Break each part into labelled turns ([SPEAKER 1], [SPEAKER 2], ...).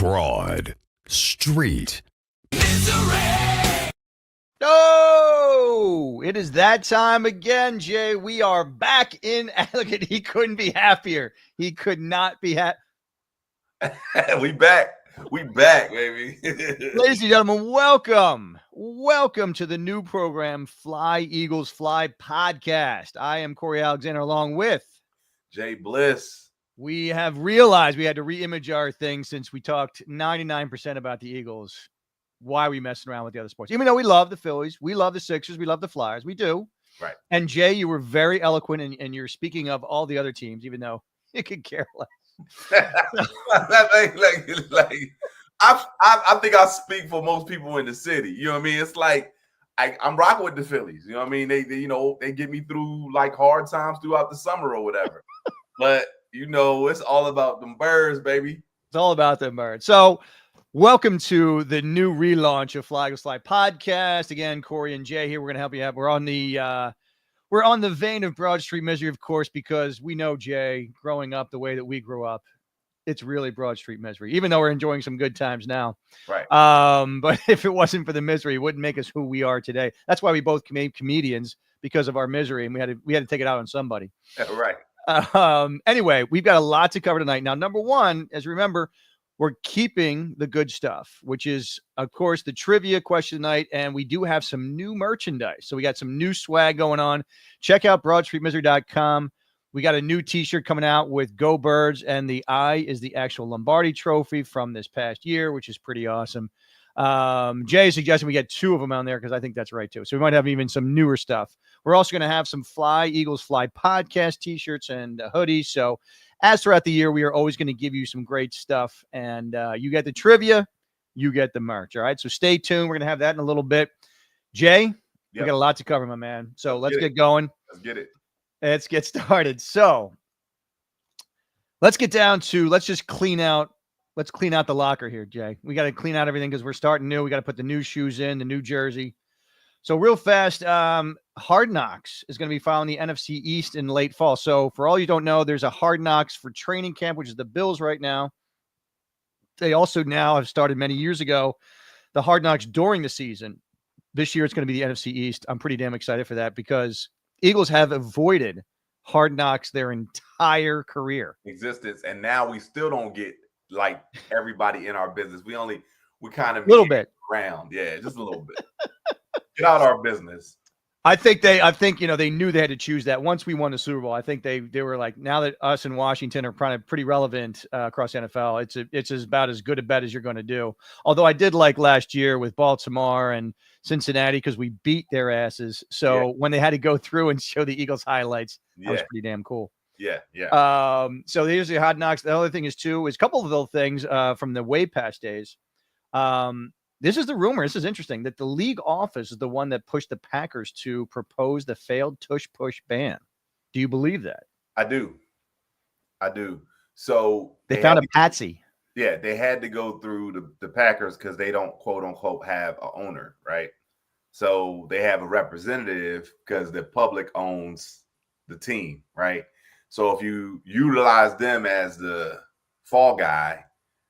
[SPEAKER 1] Broad Street.
[SPEAKER 2] Oh, it is that time again, Jay. We are back in. Look at, he couldn't be happier. He could not be happy.
[SPEAKER 3] We back, baby.
[SPEAKER 2] Ladies and gentlemen, welcome to the new program, Fly Eagles Fly Podcast. I am Corey Alexander, along with
[SPEAKER 3] J-Bliss.
[SPEAKER 2] We have realized we had to re-image our thing since we talked 99% about the Eagles. Why are we messing around with the other sports? Even though we love the Phillies, we love the Sixers, we love the Flyers, we do.
[SPEAKER 3] Right. And
[SPEAKER 2] Jay, you were very eloquent in your speaking of all the other teams, even though you could care less.
[SPEAKER 3] I think I speak for most people in the city. You know what I mean? It's like I'm rocking with the Phillies. You know what I mean? They get me through like hard times throughout the summer or whatever. But it's all about them birds, baby.
[SPEAKER 2] It's all about them birds. So welcome to the new relaunch of Fly Eagles Fly Podcast. Again, Corey and Jay here. We're going to help you out. We're on the vein of Broad Street Misery, of course, because we know, Jay, growing up the way that we grew up, it's really Broad Street Misery, even though we're enjoying some good times now.
[SPEAKER 3] Right.
[SPEAKER 2] But if it wasn't for the misery, it wouldn't make us who we are today. That's why we both made comedians, because of our misery, and we had to take it out on somebody.
[SPEAKER 3] Right.
[SPEAKER 2] Anyway, we've got a lot to cover tonight. Now, number one, as you remember, we're keeping the good stuff, which is, of course, the trivia question tonight. And we do have some new merchandise. So we got some new swag going on. Check out broadstreetmisery.com. We got a new t-shirt coming out with Go Birds, and the I is the actual Lombardi trophy from this past year, which is pretty awesome. Jay is suggesting we get two of them on there because I think that's right too. So we might have even some newer stuff. We're also going to have some Fly Eagles Fly podcast t-shirts and hoodies. So as throughout the year, we are always going to give you some great stuff, and you get the trivia, you get the merch. All right. So stay tuned. We're going to have that in a little bit. Jay, we got a lot to cover, my man. So let's get going.
[SPEAKER 3] Let's get it.
[SPEAKER 2] Let's get started. So let's get down to, let's clean out the locker here, Jay. We got to clean out everything because we're starting new. We got to put the new shoes in, the new jersey. So real fast, Hard Knocks is going to be following the NFC East in late fall. So for all you don't know, there's a Hard Knocks for training camp, which is the Bills right now. They also now have started many years ago the Hard Knocks during the season. This year it's going to be the NFC East. I'm pretty damn excited for that because Eagles have avoided Hard Knocks their entire career
[SPEAKER 3] existence, and now we still don't get like everybody in our business. We kind of
[SPEAKER 2] a little bit
[SPEAKER 3] around, just a little bit. Get out our business.
[SPEAKER 2] I think they knew they had to choose that once we won the Super Bowl. I think they were like, now that us in Washington are pretty relevant across the NFL, it's about as good a bet as you're going to do. Although I did like last year with Baltimore and Cincinnati because we beat their asses. So when they had to go through and show the Eagles highlights, that was pretty damn cool.
[SPEAKER 3] Yeah.
[SPEAKER 2] So there's the Hard Knocks. The other thing is a couple of little things from the way past days. This is the rumor. This is interesting that the league office is the one that pushed the Packers to propose the failed tush-push ban. Do you believe that?
[SPEAKER 3] I do. So
[SPEAKER 2] they found a patsy.
[SPEAKER 3] Yeah, they had to go through the Packers because they don't, quote unquote, have an owner, right? So they have a representative because the public owns the team, right? So if you utilize them as the fall guy,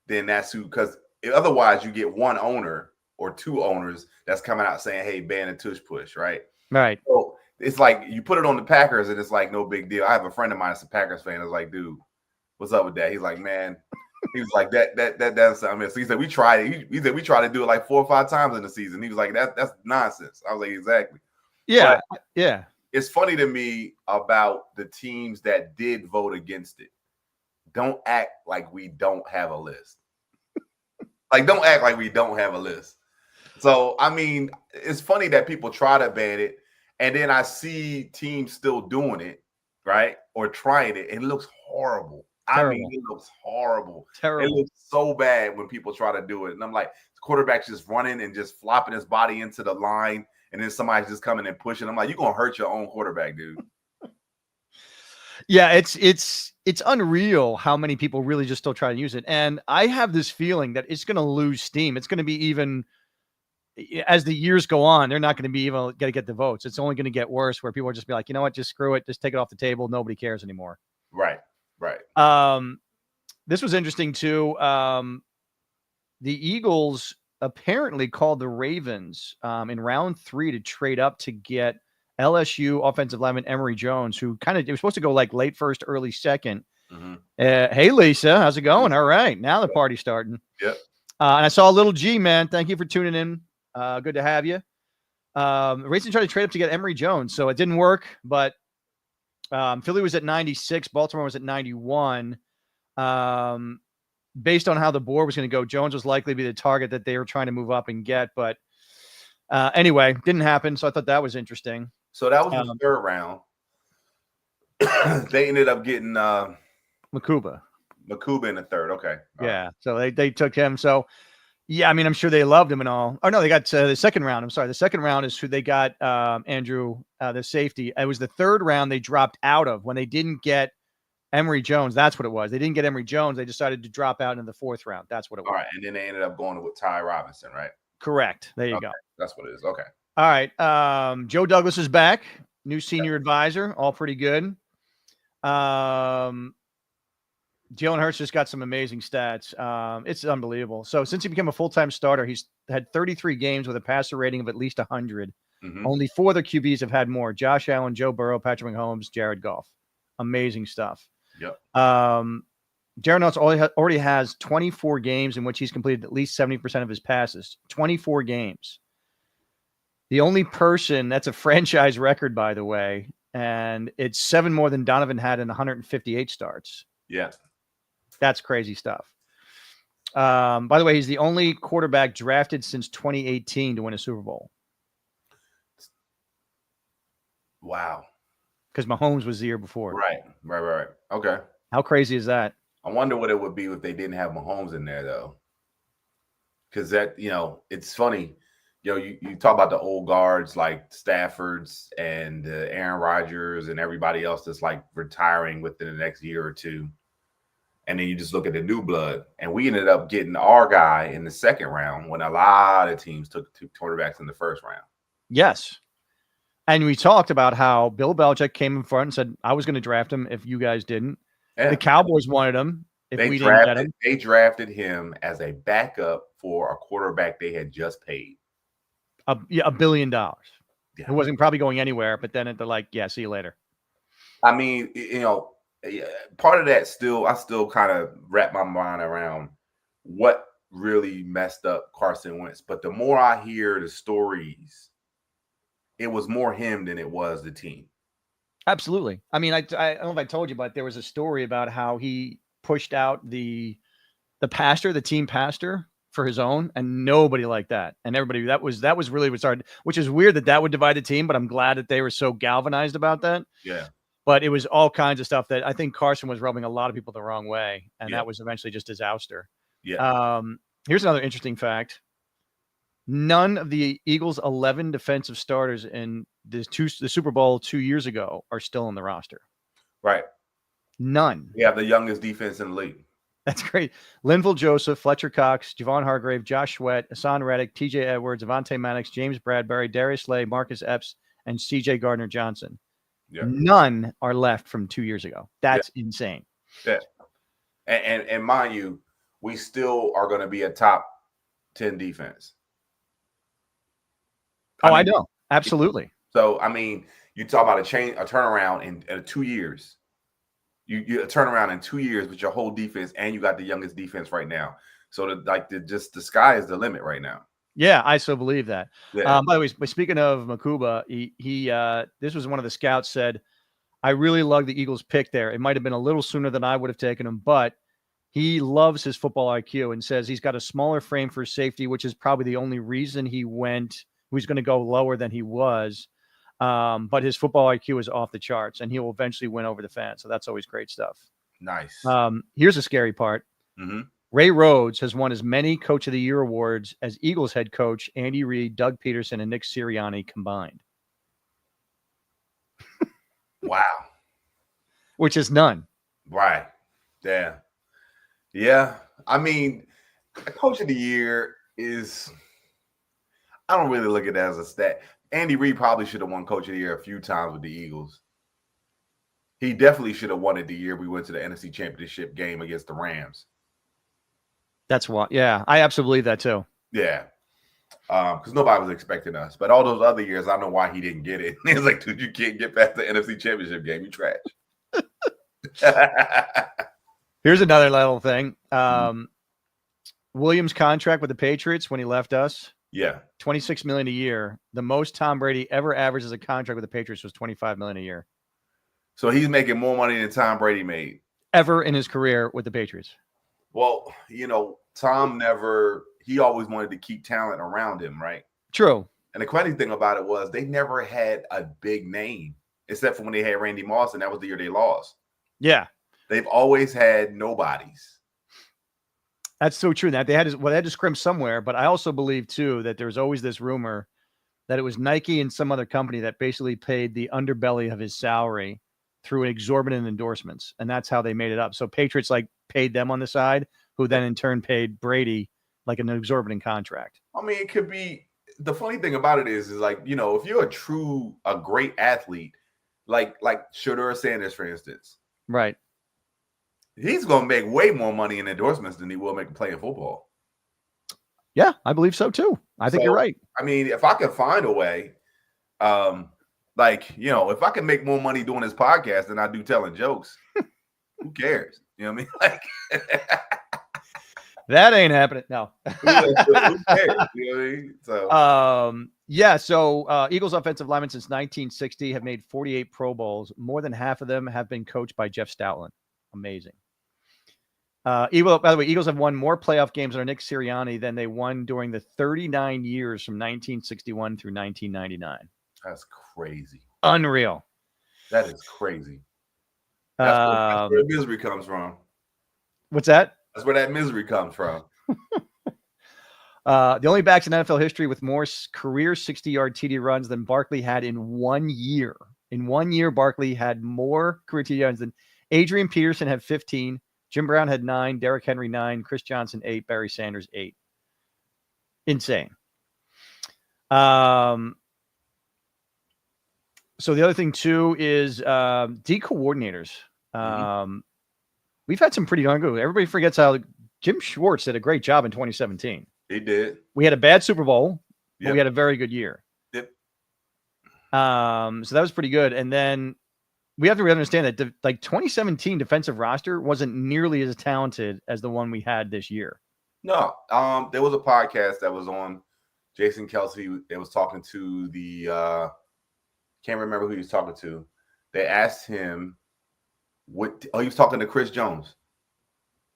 [SPEAKER 3] then that's who, because otherwise you get one owner or two owners that's coming out saying, hey, ban and tush push, right?
[SPEAKER 2] Right.
[SPEAKER 3] So it's like you put it on the Packers and it's like no big deal. I have a friend of mine that's a Packers fan. I was like, dude, what's up with that? He's like, man, he was like, that's I mean, so he said we tried it. He said we tried to do it like 4 or 5 times in the season. He was like, that's nonsense. I was like, exactly.
[SPEAKER 2] Yeah.
[SPEAKER 3] But
[SPEAKER 2] yeah.
[SPEAKER 3] It's funny to me about the teams that did vote against it. Don't act like we don't have a list. Like, don't act like we don't have a list. So, I mean, it's funny that people try to ban it, and then I see teams still doing it, right? Or trying it, and it looks horrible.
[SPEAKER 2] Terrible.
[SPEAKER 3] I mean, it looks horrible.
[SPEAKER 2] Terrible.
[SPEAKER 3] It looks so bad when people try to do it. And I'm like, the quarterback's just running and just flopping his body into the line, and then somebody's just coming and pushing. I'm like, you're going to hurt your own quarterback, dude.
[SPEAKER 2] Yeah, it's unreal how many people really just still try to use it. And I have this feeling that it's going to lose steam. It's going to be even as the years go on, they're not going to be even going to get the votes. It's only going to get worse where people are just be like, you know what, just screw it. Just take it off the table. Nobody cares anymore.
[SPEAKER 3] Right.
[SPEAKER 2] This was interesting too. the Eagles apparently called the Ravens in round 3 to trade up to get LSU offensive lineman Emory Jones, who it was supposed to go like late first, early second.
[SPEAKER 3] Mm-hmm.
[SPEAKER 2] Hey, Lisa, how's it going? All right. Now the party's starting.
[SPEAKER 3] Yep.
[SPEAKER 2] And I saw Little G, man. Thank you for tuning in. Good to have you. Ravens tried to trade up to get Emory Jones, so it didn't work, but Philly was at 96. Baltimore was at 91. Based on how the board was going to go, Jones was likely to be the target that they were trying to move up and get. But anyway, didn't happen. So I thought that was interesting.
[SPEAKER 3] So that was the third round. They ended up getting
[SPEAKER 2] Makuba
[SPEAKER 3] in the third. Okay.
[SPEAKER 2] Yeah. So they took him. So, yeah, I mean, I'm sure they loved him and all. Oh, no, they got the second round. I'm sorry. The second round is who they got, Andrew, the safety. It was the third round they dropped out of when they didn't get Emory Jones. That's what it was. They didn't get Emory Jones. They decided to drop out in the fourth round. That's what it was.
[SPEAKER 3] All right. And then they ended up going with Ty Robinson, right?
[SPEAKER 2] Correct. There you go.
[SPEAKER 3] That's what it is. Okay.
[SPEAKER 2] All right. Joe Douglas is back. New senior advisor. All pretty good. Jalen Hurts just got some amazing stats. It's unbelievable. So since he became a full-time starter, he's had 33 games with a passer rating of at least 100. Mm-hmm. Only 4 other QBs have had more: Josh Allen, Joe Burrow, Patrick Mahomes, Jared Goff. Amazing stuff.
[SPEAKER 3] Yep.
[SPEAKER 2] Jared Goff already has 24 games in which he's completed at least 70% of his passes. 24 games. The only person, that's a franchise record, by the way, and it's 7 more than Donovan had in 158 starts.
[SPEAKER 3] Yeah.
[SPEAKER 2] That's crazy stuff. By the way, he's the only quarterback drafted since 2018 to win a Super Bowl.
[SPEAKER 3] Wow.
[SPEAKER 2] Because Mahomes was the year before.
[SPEAKER 3] Right. Okay.
[SPEAKER 2] How crazy is that?
[SPEAKER 3] I wonder what it would be if they didn't have Mahomes in there, though. Because that, it's funny. You talk about the old guards like Stafford's and Aaron Rodgers and everybody else that's like retiring within the next year or two. And then you just look at the new blood. And we ended up getting our guy in the second round when a lot of teams took 2 quarterbacks in the first round.
[SPEAKER 2] Yes. And we talked about how Bill Belichick came in front and said, I was going to draft him if you guys didn't. Yeah. The Cowboys wanted him if we didn't get him.
[SPEAKER 3] They drafted him as a backup for a quarterback they had just paid.
[SPEAKER 2] $1 billion.
[SPEAKER 3] Yeah.
[SPEAKER 2] It wasn't probably going anywhere, but then they're like, yeah, see you later.
[SPEAKER 3] I mean, part of that I still kind of wrap my mind around what really messed up Carson Wentz. But the more I hear the stories, it was more him than it was the team.
[SPEAKER 2] Absolutely. I mean, I don't know if I told you, but there was a story about how he pushed out the team pastor for his own, and nobody liked that. And everybody, that was really what started, which is weird that would divide the team, but I'm glad that they were so galvanized about that.
[SPEAKER 3] Yeah.
[SPEAKER 2] But it was all kinds of stuff that I think Carson was rubbing a lot of people the wrong way. And that was eventually just his ouster.
[SPEAKER 3] Yeah.
[SPEAKER 2] Here's another interesting fact. None of the Eagles' 11 defensive starters in the Super Bowl 2 years ago are still on the roster.
[SPEAKER 3] Right.
[SPEAKER 2] None.
[SPEAKER 3] We have the youngest defense in the league.
[SPEAKER 2] That's great. Linval Joseph, Fletcher Cox, Javon Hargrave, Josh Sweat, Hassan Reddick, TJ Edwards, Avonte Maddox, James Bradbury, Darius Slay, Marcus Epps, and CJ Gardner-Johnson. Yeah. None are left from 2 years ago. That's insane.
[SPEAKER 3] Yeah. And mind you, we still are going to be a top 10 defense.
[SPEAKER 2] I know. Absolutely.
[SPEAKER 3] So, I mean, you talk about a turnaround in 2 years. You turn around in 2 years with your whole defense, and you got the youngest defense right now. So, the sky is the limit right now.
[SPEAKER 2] Yeah, I so believe that.
[SPEAKER 3] Yeah.
[SPEAKER 2] By the way, speaking of Makuba, he this was one of the scouts said, I really love the Eagles pick there. It might have been a little sooner than I would have taken him, but he loves his football IQ and says he's got a smaller frame for safety, which is probably the only reason he was going to go lower than he was. But his football IQ is off the charts, and he will eventually win over the fans. So that's always great stuff.
[SPEAKER 3] Nice.
[SPEAKER 2] Here's the scary part.
[SPEAKER 3] Mm-hmm.
[SPEAKER 2] Ray Rhodes has won as many Coach of the Year awards as Eagles head coach Andy Reid, Doug Peterson, and Nick Sirianni combined.
[SPEAKER 3] Wow.
[SPEAKER 2] Which is none.
[SPEAKER 3] Right. Yeah. Yeah. I mean, Coach of the Year is, I don't really look at that as a stat. Andy Reid probably should have won Coach of the Year a few times with the Eagles. He definitely should have won it the year we went to the NFC Championship game against the Rams.
[SPEAKER 2] That's why. Yeah, I absolutely believe that too.
[SPEAKER 3] Yeah. Because nobody was expecting us. But all those other years, I know why he didn't get it. He's like, dude, you can't get past the NFC Championship game. You trash.
[SPEAKER 2] Here's another little thing. Williams' contract with the Patriots when he left us.
[SPEAKER 3] Yeah.
[SPEAKER 2] $26 million a year. The most Tom Brady ever averaged as a contract with the Patriots was $25 million a year.
[SPEAKER 3] So he's making more money than Tom Brady made
[SPEAKER 2] ever in his career with the Patriots.
[SPEAKER 3] Well, Tom he always wanted to keep talent around him, right?
[SPEAKER 2] True.
[SPEAKER 3] And the funny thing about it was they never had a big name, except for when they had Randy Moss, and that was the year they lost.
[SPEAKER 2] Yeah.
[SPEAKER 3] They've always had nobodies.
[SPEAKER 2] That's so true. That they had to scrim somewhere, but I also believe too that there's always this rumor that it was Nike and some other company that basically paid the underbelly of his salary through exorbitant endorsements, and that's how they made it up. So Patriots paid them on the side, who then in turn paid Brady like an exorbitant contract.
[SPEAKER 3] I mean, it could be. The funny thing about it is if you're a great athlete, like Shedeur Sanders, for instance,
[SPEAKER 2] right?
[SPEAKER 3] He's going to make way more money in endorsements than he will make playing football.
[SPEAKER 2] Yeah, I believe so too. I think you're right.
[SPEAKER 3] I mean, if I can find a way, if I can make more money doing this podcast than I do telling jokes, who cares? You know what I mean?
[SPEAKER 2] That ain't happening. No.
[SPEAKER 3] Who cares? You know what I mean?
[SPEAKER 2] So, Eagles offensive linemen since 1960 have made 48 Pro Bowls. More than half of them have been coached by Jeff Stoutland. Amazing. By the way, Eagles have won more playoff games under Nick Sirianni than they won during the 39 years from 1961 through 1999.
[SPEAKER 3] That's crazy.
[SPEAKER 2] Unreal.
[SPEAKER 3] That is crazy. That's where misery comes from.
[SPEAKER 2] What's that?
[SPEAKER 3] That's where that misery comes from.
[SPEAKER 2] The only backs in NFL history with more career 60-yard TD runs than Barkley had in 1 year. In 1 year, Barkley had more career TD runs than Adrian Peterson had 15. Jim Brown had 9. Derrick Henry 9. Chris Johnson 8. Barry Sanders 8. Insane. So the other thing too is D coordinators. We've had some pretty darn good. Everybody forgets how Jim Schwartz did a great job in 2017.
[SPEAKER 3] He did.
[SPEAKER 2] We had a bad Super Bowl, but
[SPEAKER 3] Yep.
[SPEAKER 2] we had a very good year.
[SPEAKER 3] Yep.
[SPEAKER 2] So that was pretty good. And then we have to really understand that 2017 defensive roster wasn't nearly as talented as the one we had this year.
[SPEAKER 3] No. There was a podcast that was on Jason Kelsey. They was talking to the can't remember who he was talking to. They asked him he was talking to Chris Jones.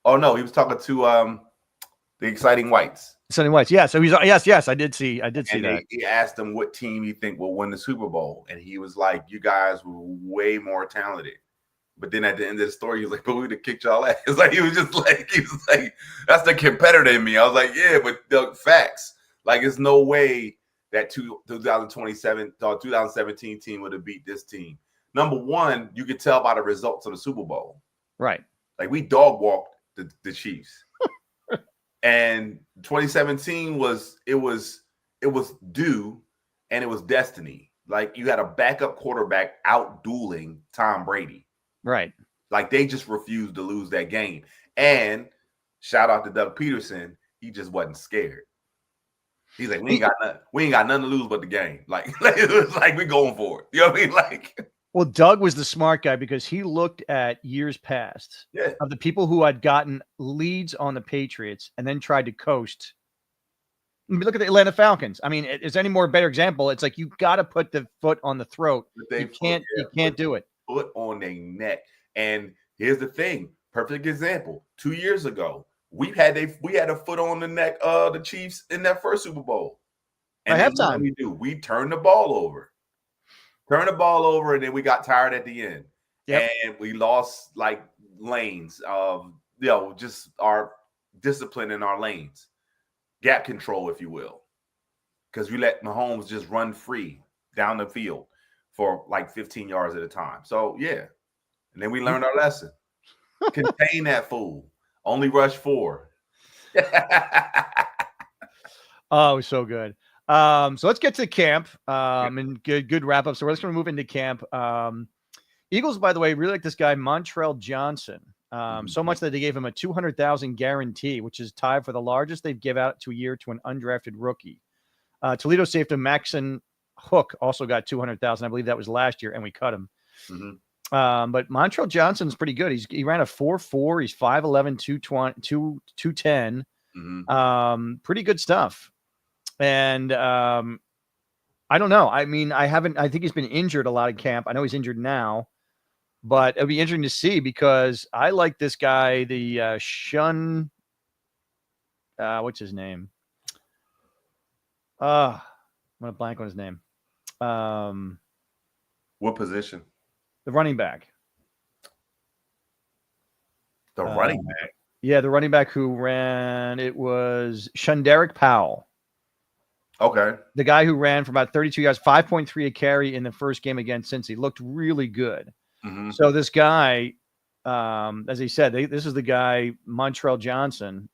[SPEAKER 3] Oh no, he was talking to the Exciting Whites.
[SPEAKER 2] Exciting Whites, yeah. So he's yes, I did see that.
[SPEAKER 3] He asked him what team he think will win the Super Bowl, and he was like, "You guys were way more talented." But then at the end of the story, he was like, "But we would have kicked y'all ass." He was like, "That's the competitor in me." I was like, "Yeah, but the facts, it's no way that 2027 or 2017 team would have beat this team." Number one, you could tell by the results of the Super Bowl.
[SPEAKER 2] Right.
[SPEAKER 3] We dog walked the Chiefs. And 2017 was due, and it was destiny. You had a backup quarterback out dueling Tom Brady.
[SPEAKER 2] Right.
[SPEAKER 3] They just refused to lose that game. And shout out to Doug Peterson, he just wasn't scared. He's like, we ain't got nothing to lose but the game. It was we're going for it. You know what I mean?
[SPEAKER 2] Well, Doug was the smart guy because he looked at years past of the people who had gotten leads on the Patriots and then tried to coast. Look at the Atlanta Falcons. I mean, is there any more better example? It's you got to put the foot on the throat. You can't do it.
[SPEAKER 3] Foot on their neck. And here's the thing. Perfect example. 2 years ago, we had a foot on the neck of the Chiefs in that first Super Bowl. And
[SPEAKER 2] at halftime,
[SPEAKER 3] we turned the ball over. And then we got tired at the end.
[SPEAKER 2] Yep.
[SPEAKER 3] And we lost lanes of just our discipline in our lanes. Gap control, if you will. Because we let Mahomes just run free down the field for 15 yards at a time. So yeah. And then we learned our lesson. Contain that fool. Only rush 4.
[SPEAKER 2] Oh, it was so good. So let's get to camp. And good wrap up. So we're just going to move into camp. Eagles, by the way, really like this guy, Montrell Johnson. So much that they gave him a $200,000 guarantee, which is tied for the largest they've given out to a year to an undrafted rookie. Toledo safety Maxon Hook also got $200,000. I believe that was last year, and we cut him. But Montrell Johnson's pretty good. He ran a 4.4. He's 5'11", 210. Pretty good stuff. And I don't know. I mean, I think he's been injured a lot in camp. I know he's injured now, but it'll be interesting to see because I like this guy, the Shun. What's his name? I'm going to blank on his name.
[SPEAKER 3] What position?
[SPEAKER 2] The running back.
[SPEAKER 3] The running back?
[SPEAKER 2] Yeah, the running back who ran, it was Shunderick Powell.
[SPEAKER 3] Okay.
[SPEAKER 2] The guy who ran for about 32 yards, 5.3 a carry in the first game against Cincy. Looked really good. So this guy, as he said, this is the guy, Montrell Johnson.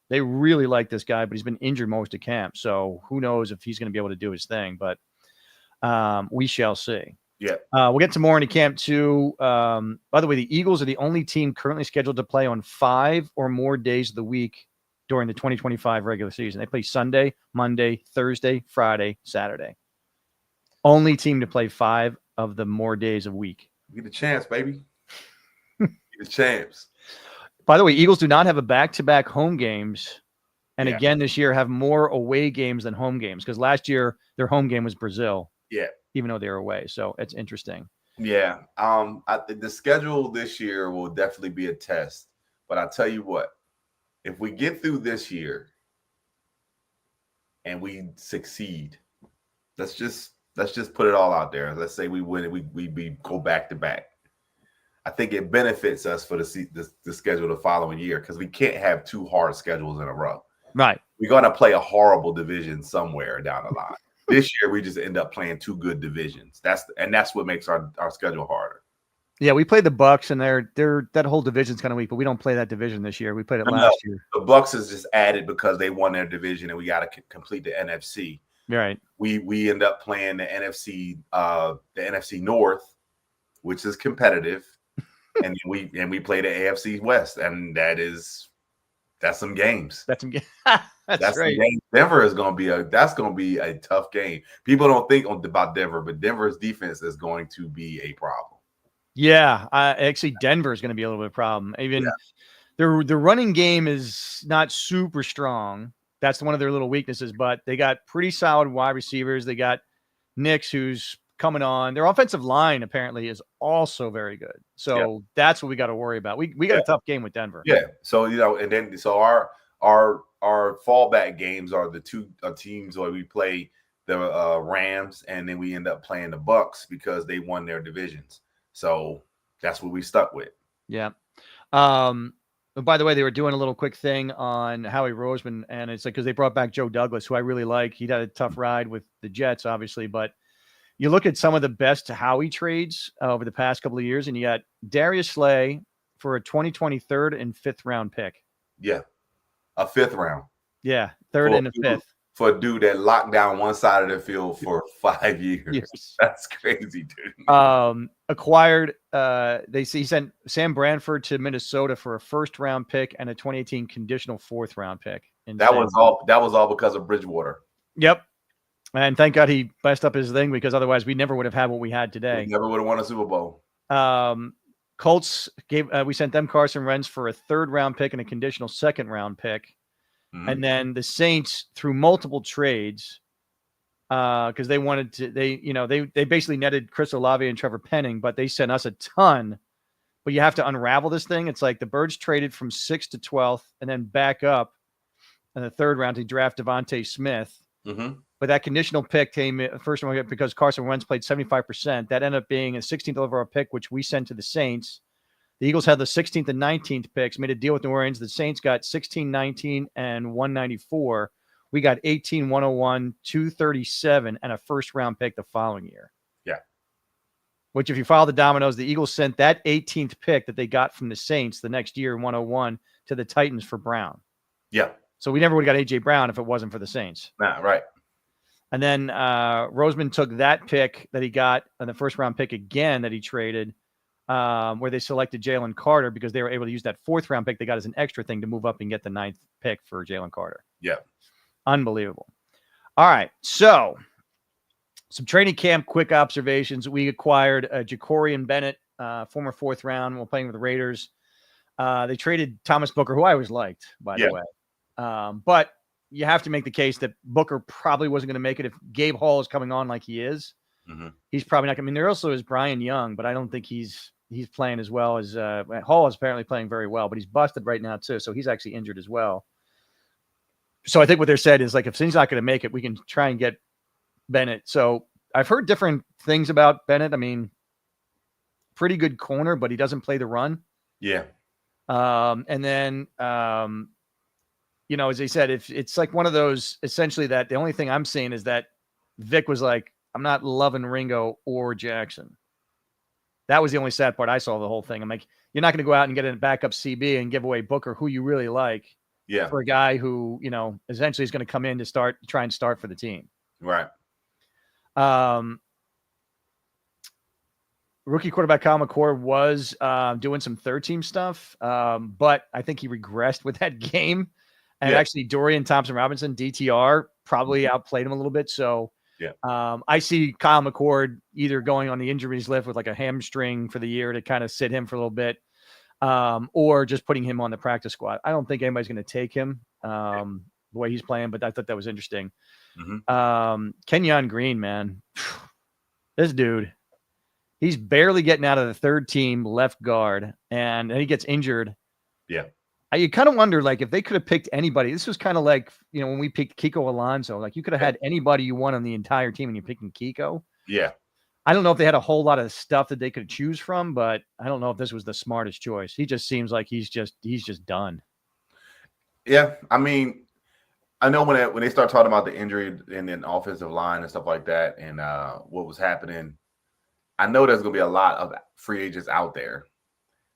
[SPEAKER 2] They really like this guy, but he's been injured most of camp. So who knows if he's going to be able to do his thing, but we shall see.
[SPEAKER 3] Yeah.
[SPEAKER 2] We'll get to more into camp too. By the way, the Eagles are the only team currently scheduled to play on 5 or more days of the week during the 2025 regular season. They play Sunday, Monday, Thursday, Friday, Saturday. Only team to play 5 of the more days a week.
[SPEAKER 3] Get a chance, baby. Get a chance.
[SPEAKER 2] By the way, Eagles do not have a back-to-back home games. And again, this year have more away games than home games because last year their home game was Brazil.
[SPEAKER 3] Yeah.
[SPEAKER 2] Even though they were away. So it's interesting.
[SPEAKER 3] Yeah. The schedule this year will definitely be a test. But I'll tell you what, if we get through this year and we succeed, let's just put it all out there. Let's say we win, we go back to back. I think it benefits us for the schedule the following year because we can't have 2 hard schedules in a row.
[SPEAKER 2] Right.
[SPEAKER 3] We're going to play a horrible division somewhere down the line. This year, we just end up playing 2 good divisions. That's what makes our schedule harder. Yeah,
[SPEAKER 2] we played the Bucks, and they're that whole division's kind of weak, but we don't play that division this year. We played it last year.
[SPEAKER 3] The Bucks is just added because they won their division, and we got to complete the NFC.
[SPEAKER 2] Right.
[SPEAKER 3] We end up playing the NFC North, which is competitive, and we play the AFC West, and that's some games.
[SPEAKER 2] That's some games.
[SPEAKER 3] That's right. Denver is going to be a tough game. People don't think about Denver, but Denver's defense is going to be a problem.
[SPEAKER 2] Yeah, actually, Denver is going to be a little bit of a problem. Even the running game is not super strong. That's one of their little weaknesses, but they got pretty solid wide receivers. They got Nix, who's coming on. Their offensive line apparently is also very good. So that's what we got to worry about. We got a tough game with Denver.
[SPEAKER 3] Yeah. So and then our fallback games are the 2 teams where we play the Rams, and then we end up playing the Bucks because they won their divisions. So that's what we stuck with.
[SPEAKER 2] Yeah. By the way, they were doing a little quick thing on Howie Roseman, and it's like because they brought back Joe Douglas, who I really like. He had a tough ride with the Jets, obviously, but you look at some of the best Howie trades over the past couple of years, and you got Darius Slay for a 2020 3rd and 5th round pick.
[SPEAKER 3] Yeah. A 5th round.
[SPEAKER 2] Yeah, 3rd and a 5th.
[SPEAKER 3] For a dude that locked down one side of the field for 5 years.
[SPEAKER 2] Yes.
[SPEAKER 3] That's crazy, dude.
[SPEAKER 2] Acquired, he sent Sam Branford to Minnesota for a 1st round pick and a 2018 conditional 4th round pick.
[SPEAKER 3] That was all because of Bridgewater.
[SPEAKER 2] Yep. And thank God he messed up his thing because otherwise we never would have had what we had today.
[SPEAKER 3] We never would have won a Super Bowl.
[SPEAKER 2] Colts we sent them Carson Wentz for a 3rd round pick and a conditional 2nd round pick. And then the Saints, through multiple trades, because they wanted to, they basically netted Chris Olave and Trevor Penning, but they sent us a ton. But you have to unravel this thing. It's like the Birds traded from 6th to 12th and then back up in the 3rd round to draft Devontae Smith. But that conditional pick came first round because Carson Wentz played 75%. That ended up being a 16th overall pick, which we sent to the Saints. The Eagles had the 16th and 19th picks, made a deal with New Orleans. The Saints got 16, 19, and 194. We got 18, 101, 237, and a 1st round pick the following year.
[SPEAKER 3] Yeah.
[SPEAKER 2] Which, if you follow the dominoes, the Eagles sent that 18th pick that they got from the Saints the next year, 101, to the Titans for Brown.
[SPEAKER 3] Yeah.
[SPEAKER 2] So we never would have got A.J. Brown if it wasn't for the Saints.
[SPEAKER 3] Nah, right.
[SPEAKER 2] And then Roseman took that pick that he got and the 1st round pick again that he traded where they selected Jalen Carter because they were able to use that 4th round pick they got as an extra thing to move up and get the 9th pick for Jalen Carter.
[SPEAKER 3] Yeah.
[SPEAKER 2] Unbelievable. All right. So some training camp quick observations. We acquired Jacorian Bennett, former 4th round while playing with the Raiders. They traded Thomas Booker, who I always liked, by the way. But you have to make the case that Booker probably wasn't going to make it if Gabe Hall is coming on like he is.
[SPEAKER 3] Mm-hmm.
[SPEAKER 2] He's probably not. I mean, there also is Brian Young, but I don't think he's playing as well as Hall is apparently playing very well, but he's busted right now too, so he's actually injured as well. So I think what they're said is like if he's not going to make it, we can try and get Bennett. So I've heard different things about Bennett. I mean, pretty good corner, but he doesn't play the run.
[SPEAKER 3] Yeah.
[SPEAKER 2] And then as they said, if it's like one of those essentially that the only thing I'm seeing is that Vic was like, I'm not loving Ringo or Jackson. That was the only sad part I saw of the whole thing. I'm like, you're not going to go out and get a backup CB and give away Booker, who you really like, for a guy who, essentially is going to come in to try and start for the team.
[SPEAKER 3] Right.
[SPEAKER 2] Rookie quarterback Kyle McCord was doing some third team stuff, but I think he regressed with that game. And actually, Dorian Thompson-Robinson, DTR, probably outplayed him a little bit. So I see Kyle McCord either going on the injuries list with like a hamstring for the year to kind of sit him for a little bit, or just putting him on the practice squad. I don't think anybody's going to take him the way he's playing, but I thought that was interesting.
[SPEAKER 3] Mm-hmm.
[SPEAKER 2] Kenyon Green, man, this dude, he's barely getting out of the 3rd team left guard, and then he gets injured.
[SPEAKER 3] Yeah.
[SPEAKER 2] You kind of wonder, like, if they could have picked anybody. This was kind of like, when we picked Kiko Alonso. Like, you could have had anybody you want on the entire team, and you're picking Kiko.
[SPEAKER 3] Yeah.
[SPEAKER 2] I don't know if they had a whole lot of stuff that they could choose from, but I don't know if this was the smartest choice. He just seems like he's just done.
[SPEAKER 3] Yeah. I mean, I know when they start talking about the injury and then offensive line and stuff like that and what was happening, I know there's going to be a lot of free agents out there.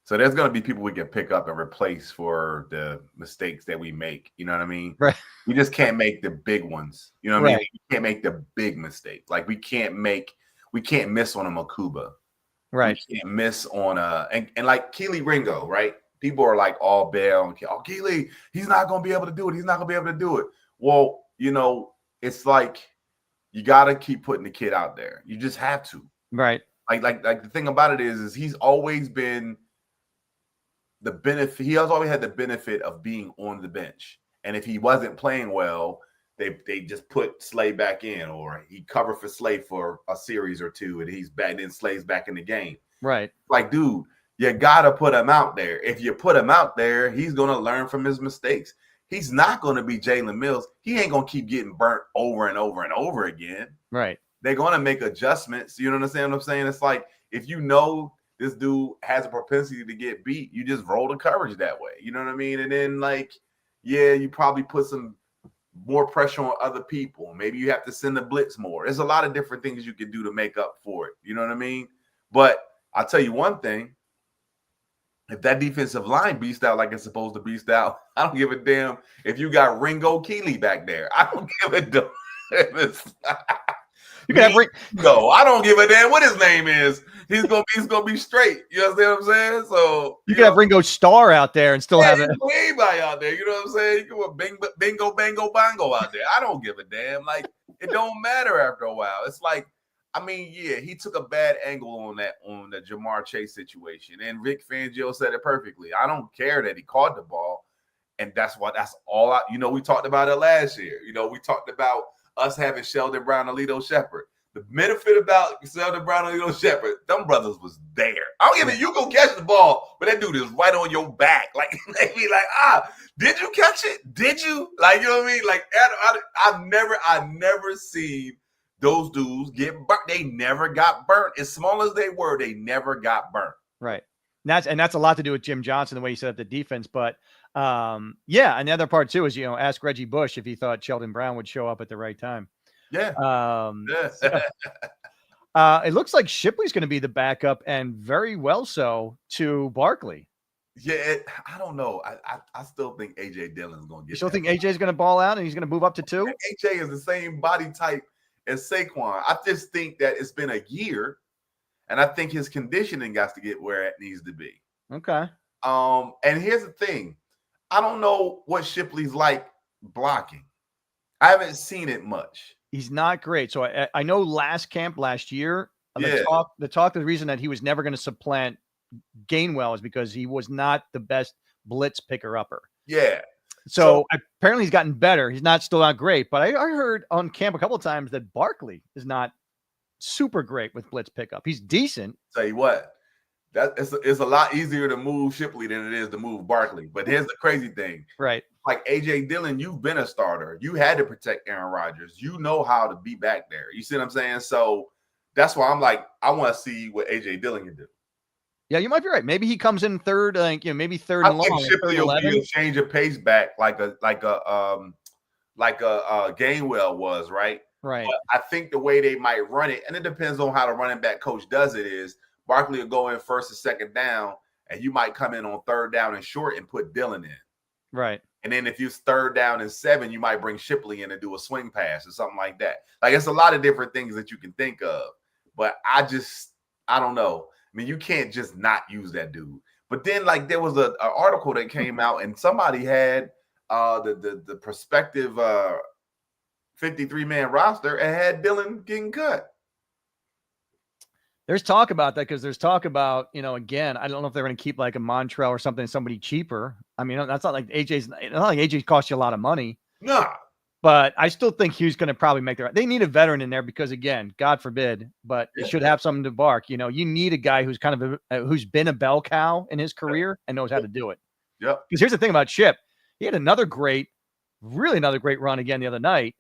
[SPEAKER 3] So there's going to be people we can pick up and replace for the mistakes that we make. You know what I mean?
[SPEAKER 2] Right.
[SPEAKER 3] We just can't make the big ones. You know what I mean? We can't make the big mistakes. Like we can't miss on a Makuba.
[SPEAKER 2] Right.
[SPEAKER 3] We can't miss on and like Keely Ringo, right? People are like all bail. Oh, Keely, he's not going to be able to do it. He's not going to be able to do it. Well, it's like you got to keep putting the kid out there. You just have to.
[SPEAKER 2] Right.
[SPEAKER 3] Like the thing about it is he's always been the benefit. He has always had the benefit of being on the bench. And if he wasn't playing well, they just put Slay back in, or he covered for Slay for a series or two, and he's back. Then Slay's back in the game.
[SPEAKER 2] Right.
[SPEAKER 3] Like, dude, you gotta put him out there. If you put him out there, he's gonna learn from his mistakes. He's not gonna be Jalen Mills. He ain't gonna keep getting burnt over and over and over again.
[SPEAKER 2] Right. They're
[SPEAKER 3] gonna make adjustments. You understand what I'm saying? It's like if you know this dude has a propensity to get beat, you just roll the coverage that way. You know what I mean? And then you probably put some more pressure on other people. Maybe you have to send the blitz more. There's a lot of different things you can do to make up for it. You know what I mean? But I'll tell you one thing. If that defensive line beast out like it's supposed to beast out, I don't give a damn if you got Ringo Keeley back there. I don't give a damn. You can have Ringo. I don't give a damn what his name is. He's gonna be straight. You understand what I'm saying? So
[SPEAKER 2] you can have Ringo Starr out there and still have it.
[SPEAKER 3] Anybody out there, you know what I'm saying? You can put bingo, bango, bongo out there. I don't give a damn. Like it don't matter after a while. It's like, I mean, yeah, he took a bad angle on the Jamar Chase situation, and Rick Fangio said it perfectly. I don't care that he caught the ball, and that's all. We talked about it last year. We talked about us having Sheldon Brown and Alito Shepherd. The benefit about Sheldon Brown and Alito Shepherd, them brothers was there. I don't give a, you go catch the ball, but that dude is right on your back. Like they be like, did you catch it? Did you? Like, you know what I mean? Like I've never seen those dudes get burnt. They never got burnt. As small as they were, they never got burnt.
[SPEAKER 2] Right. And that's a lot to do with Jim Johnson, the way he set up the defense. But and the other part too is, ask Reggie Bush if he thought Sheldon Brown would show up at the right time.
[SPEAKER 3] Yeah.
[SPEAKER 2] It looks like Shipley's going to be the backup, and very well so, to Barkley.
[SPEAKER 3] Yeah, I don't know. I still think AJ Dillon's going to get.
[SPEAKER 2] You still think AJ's going to ball out and he's going to move up to 2?
[SPEAKER 3] AJ is the same body type as Saquon. I just think that it's been a year, And I think his conditioning got to get where it needs to be.
[SPEAKER 2] Okay.
[SPEAKER 3] And here's the thing. I don't know what Shipley's like blocking. I haven't seen it much.
[SPEAKER 2] He's not great. So I know last camp last year,
[SPEAKER 3] Yeah.
[SPEAKER 2] the reason that he was never going to supplant Gainwell is because he was not the best blitz picker-upper.
[SPEAKER 3] Yeah.
[SPEAKER 2] So apparently he's gotten better. He's still not great, but I heard on camp a couple of times that Barkley is not super great with blitz pickup. He's decent.
[SPEAKER 3] Tell you what, it's a lot easier to move Shipley than it is to move Barkley. But here's the crazy thing.
[SPEAKER 2] Right.
[SPEAKER 3] Like A.J. Dillon, you've been a starter. You had to protect Aaron Rodgers. You know how to be back there. You see what I'm saying? So that's why I'm like, I want to see what A.J. Dillon can do.
[SPEAKER 2] Yeah, you might be right. Maybe he comes in third, maybe third and long.
[SPEAKER 3] I think Shipley will be a change of pace back like a Gainwell was, right?
[SPEAKER 2] Right.
[SPEAKER 3] But I think the way they might run it, and it depends on how the running back coach does it, is Barkley will go in first and second down, and you might come in on third down and short and put Dillon in.
[SPEAKER 2] Right.
[SPEAKER 3] And then if you third down and 7, you might bring Shipley in and do a swing pass or something like that. Like, it's a lot of different things that you can think of. But I don't know. I mean, you can't just not use that dude. But then, like, there was an article that came out, and somebody had the prospective 53-man roster and had Dillon getting cut.
[SPEAKER 2] There's talk about that because there's talk about, again, I don't know if they're going to keep like a Montrell or somebody cheaper. I mean, that's not like AJ costs you a lot of money.
[SPEAKER 3] Nah.
[SPEAKER 2] But I still think Hughes going to probably make they need a veteran in there because, again, God forbid, but you should have something to bark. You need a guy who's kind of who's been a bell cow in his career and knows how to do it.
[SPEAKER 3] Yep.
[SPEAKER 2] Because here's the thing about Ship. He had another great run again the other night.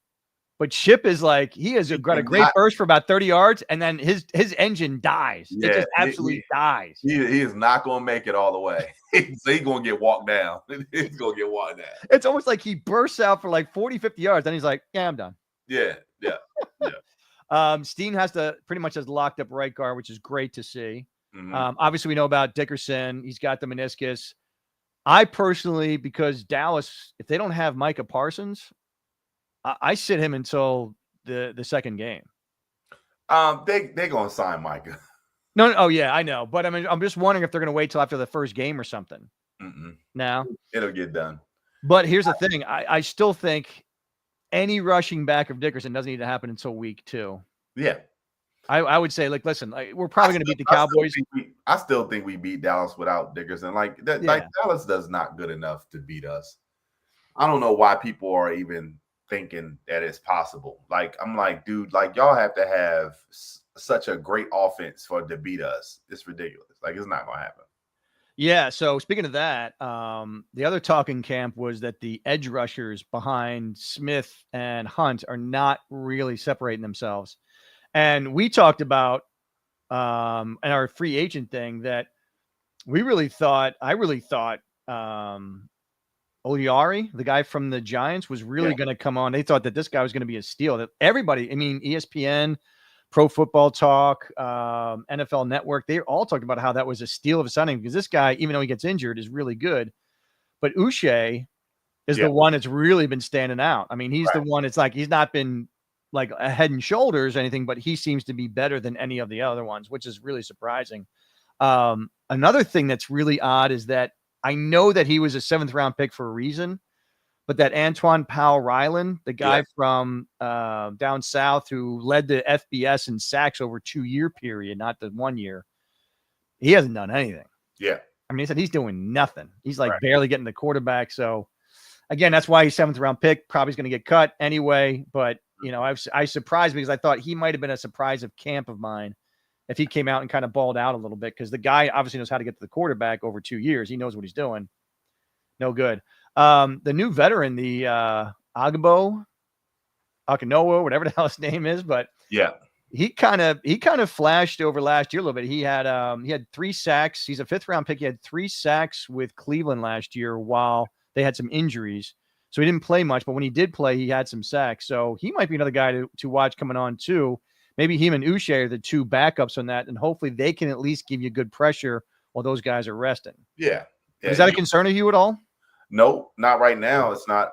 [SPEAKER 2] But Ship is like, he has got a great burst for about 30 yards, and then his engine dies.
[SPEAKER 3] Yeah,
[SPEAKER 2] it just absolutely dies.
[SPEAKER 3] He is not going to make it all the way. He's going to get walked down. He's going to get walked down.
[SPEAKER 2] It's almost like he bursts out for like 40, 50 yards. Then he's like, yeah, I'm done.
[SPEAKER 3] Yeah.
[SPEAKER 2] Steen pretty much has locked up right guard, which is great to see.
[SPEAKER 3] Mm-hmm.
[SPEAKER 2] Obviously, we know about Dickerson. He's got the meniscus. I personally, because Dallas, if they don't have Micah Parsons, I sit him until the second game.
[SPEAKER 3] They're gonna sign Micah.
[SPEAKER 2] No, oh yeah, I know, but I mean, I'm just wondering if they're gonna wait till after the first game or something. Now
[SPEAKER 3] it'll get done.
[SPEAKER 2] But here's the thing: I still think any rushing back of Dickerson doesn't need to happen until week 2.
[SPEAKER 3] Yeah,
[SPEAKER 2] I would say, like, listen, we're probably gonna beat the Cowboys.
[SPEAKER 3] I still think we beat Dallas without Dickerson. Like Dallas does not good enough to beat us. I don't know why people are even thinking that it's possible. Like, I'm like, dude, like, y'all have to have such a great offense to beat us. It's ridiculous. Like, it's not gonna happen.
[SPEAKER 2] Yeah. So speaking of that, the other talking camp was that the edge rushers behind Smith and Hunt are not really separating themselves. And we talked about in our free agent thing that I really thought Oliari, the guy from the Giants, was really going to come on. They thought that this guy was going to be a steal. That everybody, I mean, ESPN, Pro Football Talk, NFL Network, they all talked about how that was a steal of a signing because this guy, even though he gets injured, is really good. But Uche is the one that's really been standing out. I mean, he's the one. It's like he's not been like a head and shoulders or anything, but he seems to be better than any of the other ones, which is really surprising. Another thing that's really odd is that I know that he was a 7th round pick for a reason, but that Antoine Powell-Ryland, the guy from down south who led the FBS in sacks over a 2-year period, not the 1 year, he hasn't done anything.
[SPEAKER 3] Yeah.
[SPEAKER 2] I mean, he said he's doing nothing. He's like barely getting the quarterback. So again, that's why he's 7th round pick. Probably is going to get cut anyway. But, I surprised me because I thought he might have been a surprise of camp of mine if he came out and kind of balled out a little bit, because the guy obviously knows how to get to the quarterback over 2 years. He knows what he's doing. No good. The new veteran, the Akinoa, whatever the hell his name is, but he kind of flashed over last year a little bit. He had 3 sacks. He's a 5th round pick. He had 3 sacks with Cleveland last year while they had some injuries. So he didn't play much, but when he did play, he had some sacks. So he might be another guy to watch coming on too. Maybe him and Uche are the 2 backups on that, and hopefully they can at least give you good pressure while those guys are resting.
[SPEAKER 3] Yeah.
[SPEAKER 2] Is that a concern of you at all?
[SPEAKER 3] No, not right now. It's not.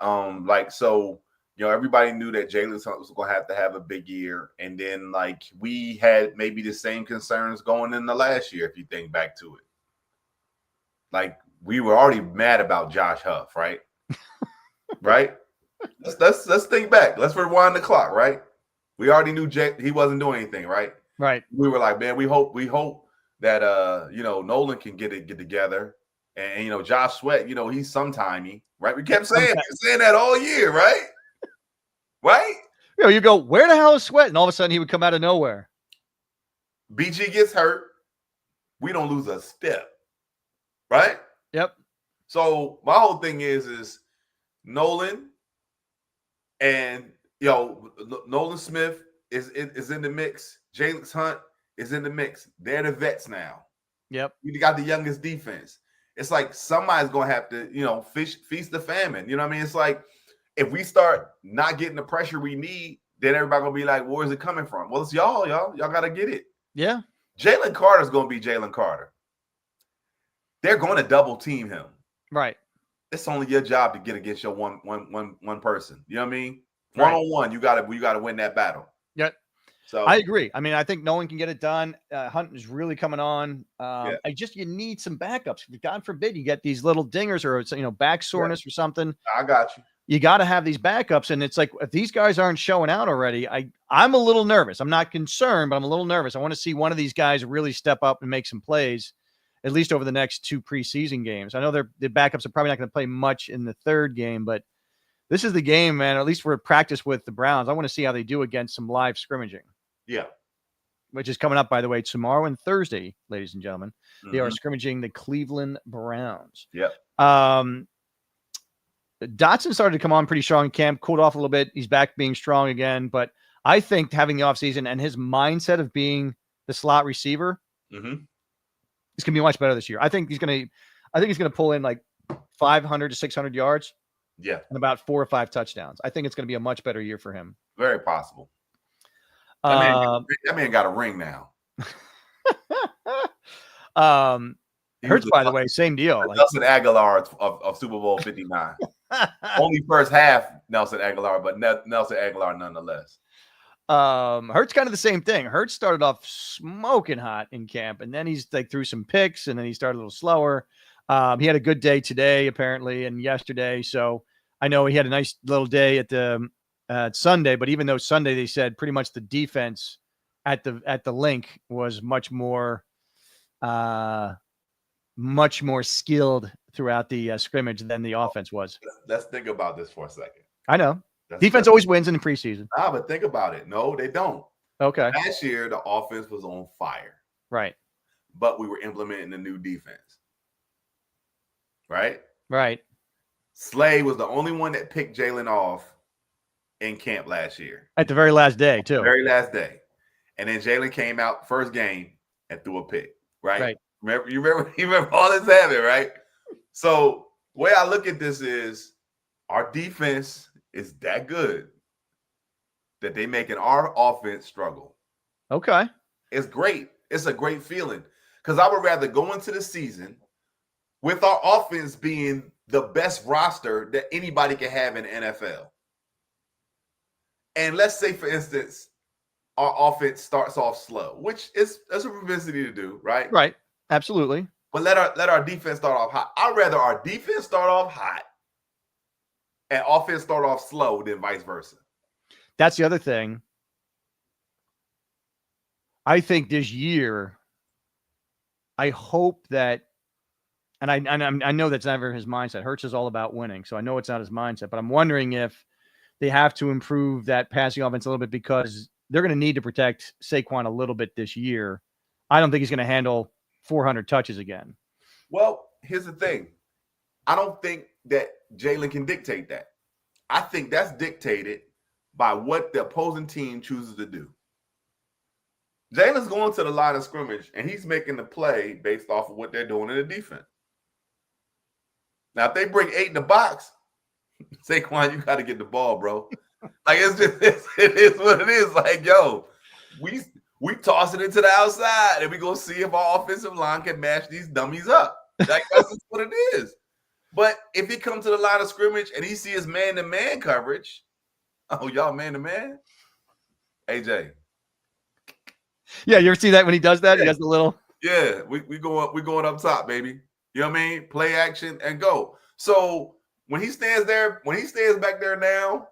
[SPEAKER 3] So everybody knew that JBliss was going to have a big year. And then, like, we had maybe the same concerns going in the last year, if you think back to it. Like, we were already mad about Josh Huff, right? Right? Let's think back. Let's rewind the clock, right? We already knew he wasn't doing anything, right?
[SPEAKER 2] Right.
[SPEAKER 3] We were like, man, we hope that Nolan can get together. And Josh Sweat, he's sometimey, right? We kept saying that all year, right? Right?
[SPEAKER 2] You go, where the hell is Sweat? And all of a sudden he would come out of nowhere.
[SPEAKER 3] BG gets hurt. We don't lose a step. Right?
[SPEAKER 2] Yep.
[SPEAKER 3] So my whole thing is Nolan and Nolan Smith is in the mix. J-Bliss Hunt is in the mix. They're the vets now.
[SPEAKER 2] Yep.
[SPEAKER 3] You got the youngest defense. It's like somebody's gonna have to, feast the famine. You know what I mean? It's like if we start not getting the pressure we need, then everybody gonna be like, where's it coming from? Well, it's y'all gotta get it.
[SPEAKER 2] Yeah.
[SPEAKER 3] Jalen Carter's gonna be Jalen Carter. They're going to double team him.
[SPEAKER 2] Right.
[SPEAKER 3] It's only your job to get against your one person. You know what I mean?
[SPEAKER 2] Right.
[SPEAKER 3] One-on-one, you gotta win that battle.
[SPEAKER 2] Yep. So I agree. I mean, I think Nolan can get it done. Hunt is really coming on. You need some backups. God forbid you get these little dingers or back soreness or something.
[SPEAKER 3] I got you.
[SPEAKER 2] You got to have these backups, and it's like if these guys aren't showing out already, I'm a little nervous. I'm not concerned, but I'm a little nervous. I want to see one of these guys really step up and make some plays, at least over the next 2 preseason games. I know the backups are probably not going to play much in the 3rd game, but this is the game, man. At least we're at practice with the Browns. I want to see how they do against some live scrimmaging.
[SPEAKER 3] Yeah.
[SPEAKER 2] Which is coming up, by the way, tomorrow and Thursday, ladies and gentlemen. Mm-hmm. They are scrimmaging the Cleveland Browns.
[SPEAKER 3] Yep.
[SPEAKER 2] Dotson started to come on pretty strong in camp, cooled off a little bit. He's back being strong again. But I think having the offseason and his mindset of being the slot receiver, it's going to be much better this year. I think he's going to pull in like 500 to 600 yards.
[SPEAKER 3] Yeah.
[SPEAKER 2] And about 4 or 5 touchdowns. I think it's going to be a much better year for him.
[SPEAKER 3] Very possible. That man got a ring now.
[SPEAKER 2] Hurts, by the way, same deal.
[SPEAKER 3] Nelson Aguilar of Super Bowl 59. Only first half Nelson Aguilar, but Nelson Aguilar nonetheless.
[SPEAKER 2] Hurts kind of the same thing. Hurts started off smoking hot in camp, and then he's like threw some picks, and then he started a little slower. He had a good day today, apparently, and yesterday. So I know he had a nice little day at the Sunday, but even though Sunday they said pretty much the defense at the link was much more skilled throughout the scrimmage than the offense was.
[SPEAKER 3] Let's think about this for a second.
[SPEAKER 2] I know defense always wins in the preseason.
[SPEAKER 3] But think about it. No, they don't.
[SPEAKER 2] Okay.
[SPEAKER 3] Last year the offense was on fire.
[SPEAKER 2] Right.
[SPEAKER 3] But we were implementing a new defense. Right.
[SPEAKER 2] Right.
[SPEAKER 3] Slay was the only one that picked Jalen off in camp last year.
[SPEAKER 2] At the very last day, too.
[SPEAKER 3] Very last day. And then Jalen came out first game and threw a pick, right? You remember all this happened, right? So the way I look at this is our defense is that good that they making our offense struggle.
[SPEAKER 2] Okay.
[SPEAKER 3] It's great. It's a great feeling because I would rather go into the season with our offense being the best roster that anybody can have in the NFL. And let's say, for instance, our offense starts off slow, which that's a propensity to do, right?
[SPEAKER 2] Right. Absolutely.
[SPEAKER 3] But let our defense start off hot. I'd rather our defense start off hot and offense start off slow than vice versa.
[SPEAKER 2] That's the other thing. I think this year, I hope that, and I know that's never his mindset. Hurts is all about winning, so I know it's not his mindset. But I'm wondering if they have to improve that passing offense a little bit because they're going to need to protect Saquon a little bit this year. I don't think he's going to handle 400 touches again.
[SPEAKER 3] Well, here's the thing. I don't think that Jalen can dictate that. I think that's dictated by what the opposing team chooses to do. Jalen's going to the line of scrimmage, and he's making the play based off of what they're doing in the defense. Now, if they bring 8 in the box, Saquon, you got to get the ball, bro. Like, it is what it is. Like, yo, we toss it into the outside, and we go see if our offensive line can match these dummies up. Like, that's just what it is. But if he comes to the line of scrimmage and he sees man-to-man coverage, Oh, y'all man to man? AJ.
[SPEAKER 2] Yeah, you ever see that when he does that?
[SPEAKER 3] Yeah.
[SPEAKER 2] He does the little.
[SPEAKER 3] Yeah, we going up top, baby. You know what I mean? Play action and go. So when he stands back there now,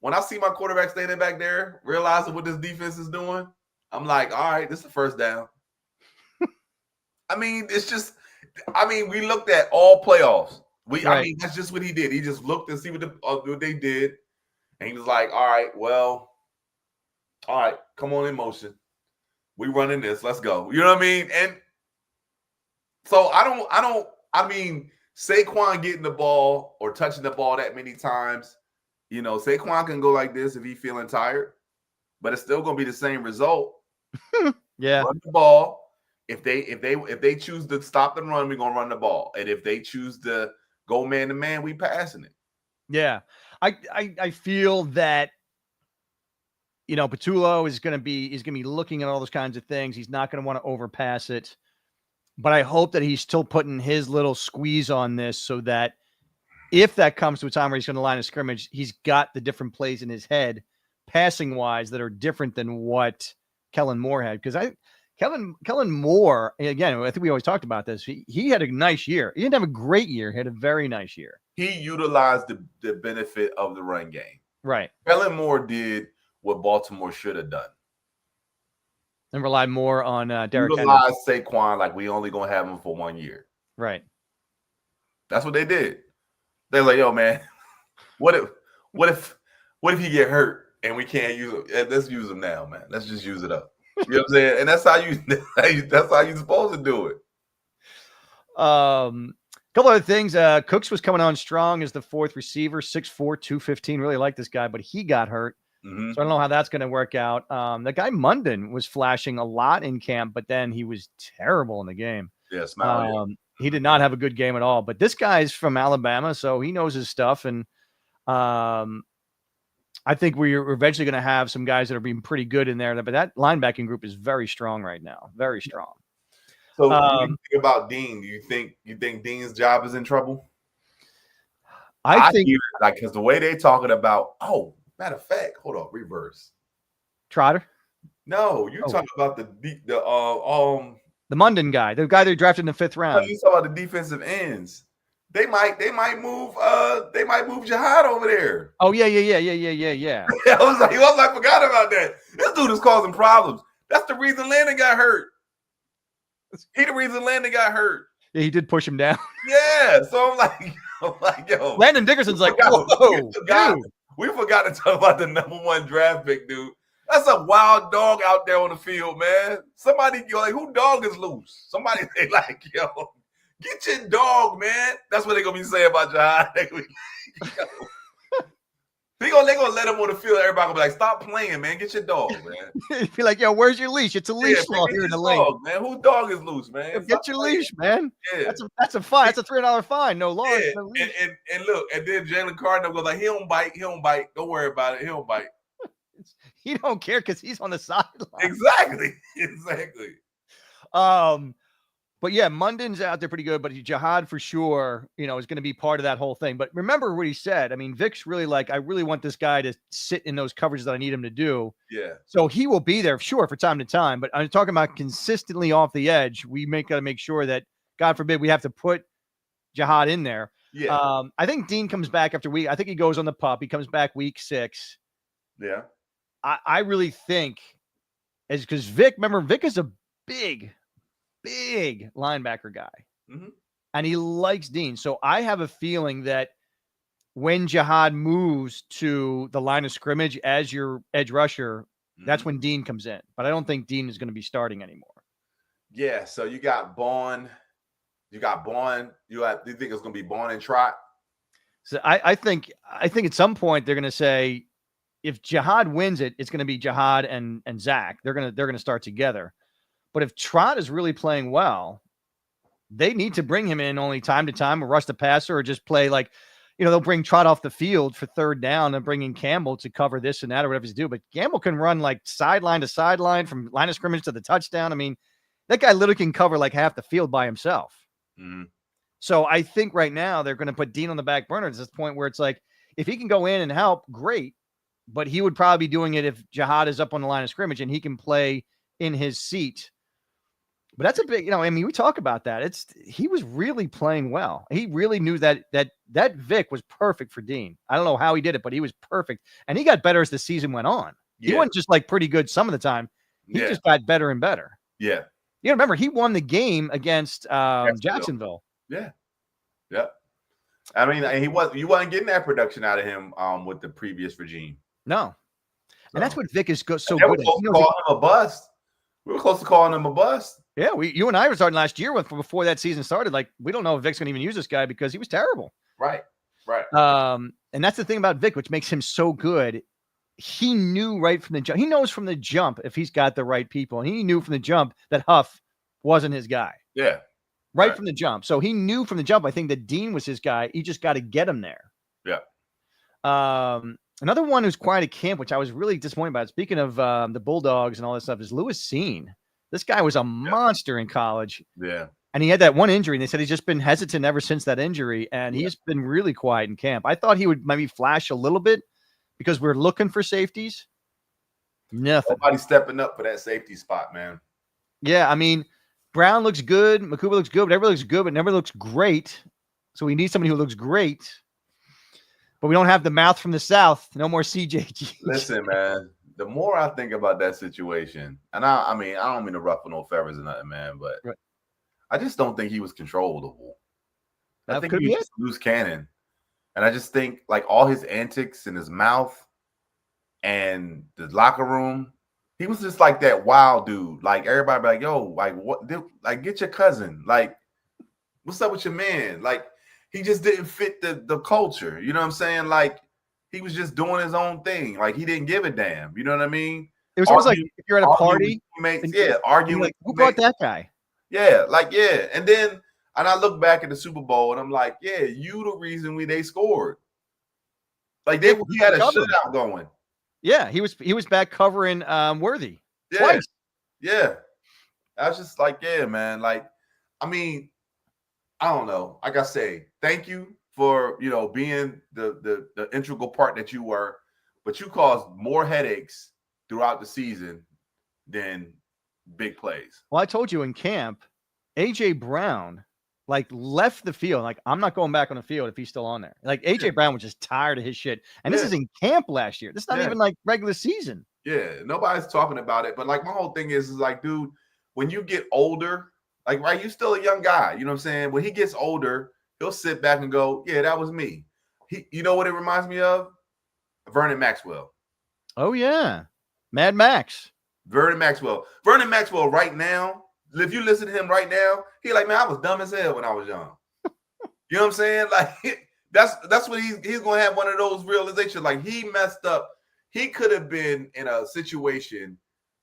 [SPEAKER 3] when I see my quarterback standing back there, realizing what this defense is doing, I'm like, all right, this is the first down. I mean, we looked at all playoffs. I mean, that's just what he did. He just looked and see what they did, and he was like, all right, come on in motion. We running this. Let's go. You know what I mean? And so I mean, Saquon getting the ball or touching the ball that many times, you know, Saquon can go like this if he's feeling tired, but it's still going to be the same result.
[SPEAKER 2] Yeah.
[SPEAKER 3] Run the ball. If they choose to stop the run, we're going to run the ball. And if they choose to go man to man, we passing it.
[SPEAKER 2] Yeah. I feel that, you know, Patullo is going to be looking at all those kinds of things. He's not going to want to overpass it. But I hope that he's still putting his little squeeze on this so that if that comes to a time where he's going to line of scrimmage, he's got the different plays in his head, passing wise, that are different than what Kellen Moore had. Because Kellen Moore, again, I think we always talked about this. He had a nice year. He didn't have a great year. He had a very nice year.
[SPEAKER 3] He utilized the benefit of the run game.
[SPEAKER 2] Right.
[SPEAKER 3] Kellen Moore did what Baltimore should have done.
[SPEAKER 2] And relied more on Derrick Henry.
[SPEAKER 3] Utilize Saquon like we only going to have him for 1 year.
[SPEAKER 2] Right.
[SPEAKER 3] That's what they did. They're like, yo, man, what if he get hurt and we can't use him? Let's use him now, man. Let's just use it up. You know what I'm saying? And that's how you're supposed to do it.
[SPEAKER 2] Couple other things. Cooks was coming on strong as the fourth receiver, 6'4", 215. Really like this guy, but he got hurt.
[SPEAKER 3] Mm-hmm.
[SPEAKER 2] So I don't know how that's going to work out. The guy Munden was flashing a lot in camp, but then he was terrible in the game.
[SPEAKER 3] Yeah,
[SPEAKER 2] he did not have a good game at all. But this guy's from Alabama, so he knows his stuff. And I think we're eventually going to have some guys that are being pretty good in there. But that linebacking group is very strong right now. Very strong.
[SPEAKER 3] So what do you think about Dean? Do you think Dean's job is in trouble?
[SPEAKER 2] I think
[SPEAKER 3] hear it, like, because the way they talking about, matter of fact, hold on, reverse.
[SPEAKER 2] Trotter?
[SPEAKER 3] No, you're talking about the
[SPEAKER 2] Munden guy, the guy they drafted in the 5th round.
[SPEAKER 3] No, you talking about the defensive ends. They might move Jihad over there.
[SPEAKER 2] Oh yeah.
[SPEAKER 3] I was like, forgot about that. This dude is causing problems. That's the reason Landon got hurt. He the reason Landon got hurt.
[SPEAKER 2] Yeah, he did push him down.
[SPEAKER 3] Yeah, so I'm like, yo.
[SPEAKER 2] Landon Dickerson's like, whoa,
[SPEAKER 3] we forgot to talk about the #1 draft pick, dude. That's a wild dog out there on the field, man. Somebody, who dog is loose? Somebody, they like, yo, get your dog, man. That's what they're going to be saying about Jihad. They're going to let him on the field. Everybody going to be like, stop playing, man. Get your dog, man.
[SPEAKER 2] Be like, yo, where's your leash? It's a leash law here in the lane.
[SPEAKER 3] Man, whose dog is loose, man?
[SPEAKER 2] Get your leash, man.
[SPEAKER 3] Yeah.
[SPEAKER 2] That's a fine. That's a $300 fine. No law.
[SPEAKER 3] Yeah.
[SPEAKER 2] No
[SPEAKER 3] and look, and then Jalen Cardinal goes like, he don't bite. Don't worry about it. He don't bite.
[SPEAKER 2] He don't care because he's on the sideline.
[SPEAKER 3] Exactly.
[SPEAKER 2] But yeah, Munden's out there pretty good, but Jihad for sure, is going to be part of that whole thing. But remember what he said. I mean, Vic's really like, I really want this guy to sit in those coverages that I need him to do.
[SPEAKER 3] Yeah.
[SPEAKER 2] So he will be there, sure, for time to time. But I'm talking about consistently off the edge. We got to make sure that, God forbid, we have to put Jihad in there.
[SPEAKER 3] Yeah.
[SPEAKER 2] I think Dean comes back after I think he goes on the pup. He comes back week 6.
[SPEAKER 3] Yeah.
[SPEAKER 2] I really think, because Vic is a big linebacker guy.
[SPEAKER 3] Mm-hmm.
[SPEAKER 2] And he likes Dean. So I have a feeling that when Jihad moves to the line of scrimmage as your edge rusher, that's when Dean comes in. But I don't think Dean is going to be starting anymore.
[SPEAKER 3] Yeah. So you got Bond. You think it's going to be Bond and Trot?
[SPEAKER 2] So I think at some point they're going to say, if Jihad wins it, it's going to be Jihad and Zach. They're going to start together. But if Trot is really playing well, they need to bring him in only time to time, or rush the passer, or just play like, they'll bring Trot off the field for 3rd down and bring in Campbell to cover this and that or whatever he's do. But Campbell can run like sideline to sideline from line of scrimmage to the touchdown. I mean, that guy literally can cover like half the field by himself.
[SPEAKER 3] Mm-hmm.
[SPEAKER 2] So I think right now they're going to put Dean on the back burner to this point where it's like, if he can go in and help, great. but he would probably be doing it if Jihad is up on the line of scrimmage and he can play in his seat. But that's a big, I mean, we talk about that. He was really playing well. He really knew that Vic was perfect for Dean. I don't know how he did it, but he was perfect. And he got better as the season went on. He wasn't just like pretty good some of the time. He just got better and better.
[SPEAKER 3] Yeah.
[SPEAKER 2] You remember he won the game against Jacksonville.
[SPEAKER 3] Yeah. Yep. I mean, you wasn't getting that production out of him with the previous regime.
[SPEAKER 2] No. And that's what Vic is so
[SPEAKER 3] good
[SPEAKER 2] at.
[SPEAKER 3] Calling him a bust. We were close to calling him a bust.
[SPEAKER 2] Yeah, you and I were starting last year before that season started. Like, we don't know if Vic's going to even use this guy because he was terrible.
[SPEAKER 3] Right.
[SPEAKER 2] And that's the thing about Vic, which makes him so good. He knew right from the jump. He knows from the jump if he's got the right people. And he knew from the jump that Huff wasn't his guy.
[SPEAKER 3] Yeah.
[SPEAKER 2] Right from the jump. So he knew from the jump, I think, that Dean was his guy. He just got to get him there.
[SPEAKER 3] Yeah.
[SPEAKER 2] Another one who's quiet at camp, which I was really disappointed about, speaking of the Bulldogs and all that stuff, is Lewis Seen. This guy was a monster in college.
[SPEAKER 3] Yeah.
[SPEAKER 2] And he had that one injury, and they said he's just been hesitant ever since that injury, and he's been really quiet in camp. I thought he would maybe flash a little bit because we're looking for safeties. Nothing.
[SPEAKER 3] Nobody's stepping up for that safety spot, man.
[SPEAKER 2] Yeah, I mean, Brown looks good, Makuba looks good, but everybody looks good, but never looks great. So we need somebody who looks great. But we don't have the mouth from the South. No more CJG.
[SPEAKER 3] Listen, man. The more I think about that situation, and I mean, I don't mean to ruffle no feathers or nothing, man, but I just don't think he was controllable. I think he was just a loose cannon. And I just think like all his antics in his mouth and the locker room, he was just like that wild dude. Like everybody be like, yo, like what, dude, like get your cousin. Like, what's up with your man? Like, he just didn't fit the culture. You know what I'm saying? Like, he was just doing his own thing. Like, he didn't give a damn. You know what I mean?
[SPEAKER 2] It was always like if you're at a party,
[SPEAKER 3] arguing.
[SPEAKER 2] Like, who brought that guy?
[SPEAKER 3] Yeah, like, yeah. And then, and I look back at the Super Bowl and I'm like, yeah, you the reason they scored. Like, he had a shutout going.
[SPEAKER 2] Yeah, he was back covering Worthy twice.
[SPEAKER 3] Yeah. I was just like, yeah, man. Like, I mean, I don't know. Like I say, thank you for, being the integral part that you were, but you caused more headaches throughout the season than big plays.
[SPEAKER 2] Well, I told you in camp, AJ Brown left the field. Like, I'm not going back on the field if he's still on there. Like, AJ Brown was just tired of his shit. And this is in camp last year. This is not even like regular season.
[SPEAKER 3] Yeah, nobody's talking about it. But like my whole thing is like, dude, when you get older, like, right, you're still a young guy. You know what I'm saying? When he gets older, he'll sit back and go, yeah, that was me. You know what it reminds me of? Vernon Maxwell. Oh, yeah.
[SPEAKER 2] Mad Max.
[SPEAKER 3] Vernon Maxwell. Vernon Maxwell right now, if you listen to him right now, he like, man, I was dumb as hell when I was young. You know what I'm saying? Like, that's what he's going to have one of those realizations. Like, he messed up. He could have been in a situation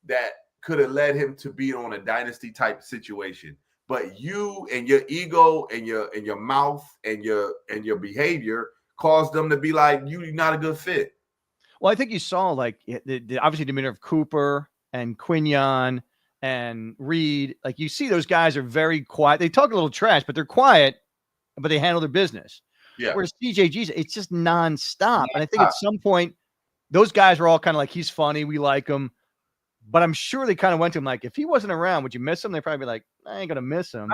[SPEAKER 3] that could have led him to be on a dynasty type situation. But you and your ego and your mouth and your behavior caused them to be like, you're not a good fit.
[SPEAKER 2] Well, I think you saw like the obviously demeanor of Cooper and Quinion and Reed. Like, you see those guys are very quiet. They talk a little trash, but they're quiet, but they handle their business.
[SPEAKER 3] Yeah.
[SPEAKER 2] Whereas CJG's, it's just nonstop. And I think at some point, those guys were all kind of like, he's funny, we like him. But I'm sure they kind of went to him like, if he wasn't around, would you miss him? They'd probably be like, I ain't going to miss him.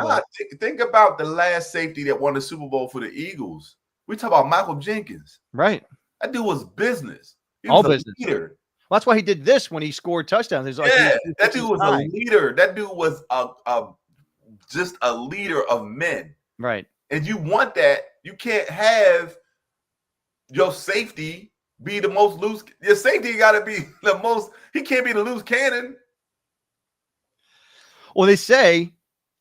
[SPEAKER 3] Think about the last safety that won the Super Bowl for the Eagles. We talk about Michael Jenkins.
[SPEAKER 2] Right.
[SPEAKER 3] That dude was business. He
[SPEAKER 2] all
[SPEAKER 3] was
[SPEAKER 2] business.
[SPEAKER 3] Leader.
[SPEAKER 2] Well, that's why he did this when he scored touchdowns.
[SPEAKER 3] That dude was a leader. That dude was just a leader of men.
[SPEAKER 2] Right.
[SPEAKER 3] And you want that. You can't have your safety be the most loose. Your safety got to be the most. He can't be the loose cannon.
[SPEAKER 2] Well, they say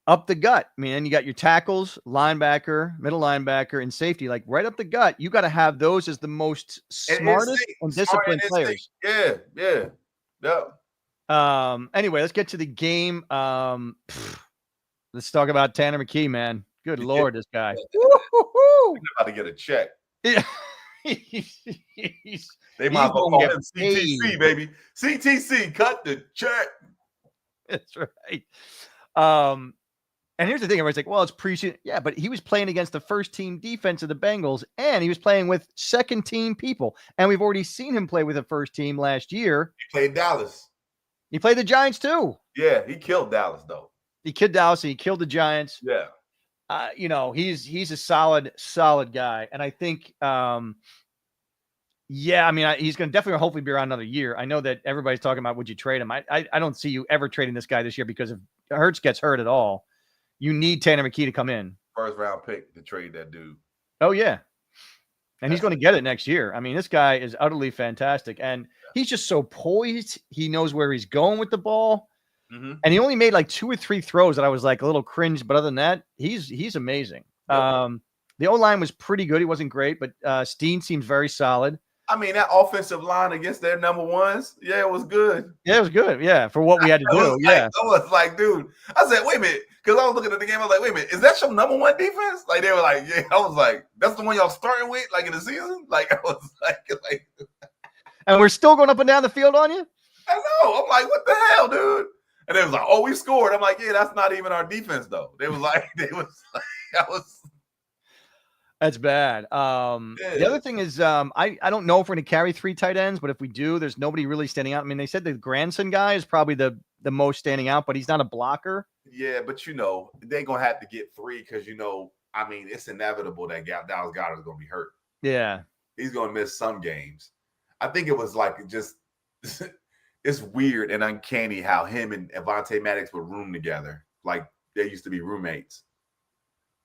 [SPEAKER 2] up the gut. I mean, and you got your tackles, linebacker, middle linebacker, and safety. Like, right up the gut, you got to have those as the most smartest and disciplined players.
[SPEAKER 3] Yeah.
[SPEAKER 2] Anyway, let's get to the game. Let's talk about Tanner McKee, man. Good Lord, this guy.
[SPEAKER 3] We're about to get a check.
[SPEAKER 2] Yeah.
[SPEAKER 3] They might as well call him CTC, baby. CTC, cut the check.
[SPEAKER 2] That's right. And here's the thing, everybody's like, well, it's preseason. Yeah, but he was playing against the first team defense of the Bengals, and he was playing with second team people. And we've already seen him play with the first team last year.
[SPEAKER 3] He played Dallas.
[SPEAKER 2] He played the Giants too.
[SPEAKER 3] Yeah, he killed Dallas though.
[SPEAKER 2] He killed Dallas, and he killed the Giants.
[SPEAKER 3] Yeah.
[SPEAKER 2] He's a solid guy. And I think he's going to definitely hopefully be around another year. I know that everybody's talking about would you trade him. I don't see you ever trading this guy this year, because if Hurts gets hurt at all, you need Tanner McKee to come in.
[SPEAKER 3] First round pick to trade that dude.
[SPEAKER 2] Oh, yeah. And he's going to get it next year. I mean, this guy is utterly fantastic. And he's just so poised. He knows where he's going with the ball.
[SPEAKER 3] Mm-hmm.
[SPEAKER 2] And he only made like 2 or 3 throws that I was like a little cringe. But other than that, he's amazing. Yep. The O-line was pretty good. He wasn't great, but Steen seems very solid.
[SPEAKER 3] I mean, that offensive line against their number ones, yeah, it was good.
[SPEAKER 2] Yeah, it was good. Yeah, for what we had to do.
[SPEAKER 3] I was like, dude, I said, wait a minute, because I was looking at the game. I was like, wait a minute, is that your number one defense? Like, they were like, yeah. I was like, that's the one y'all starting with, like in the season. Like, I was like,
[SPEAKER 2] and we're still going up and down the field on you.
[SPEAKER 3] I know. I'm like, what the hell, dude? And they was like, oh, we scored. I'm like, yeah, that's not even our defense, though. They was like, I was.
[SPEAKER 2] That's bad. The other thing is, I don't know if we're going to carry 3 tight ends, but if we do, there's nobody really standing out. I mean, they said the Granson guy is probably the most standing out, but he's not a blocker.
[SPEAKER 3] Yeah, but they're going to have to get 3 because, I mean, it's inevitable that Dallas Goedert is going to be hurt.
[SPEAKER 2] Yeah.
[SPEAKER 3] He's going to miss some games. I think it was like just it's weird and uncanny how him and Avonte Maddox would room together. Like they used to be roommates.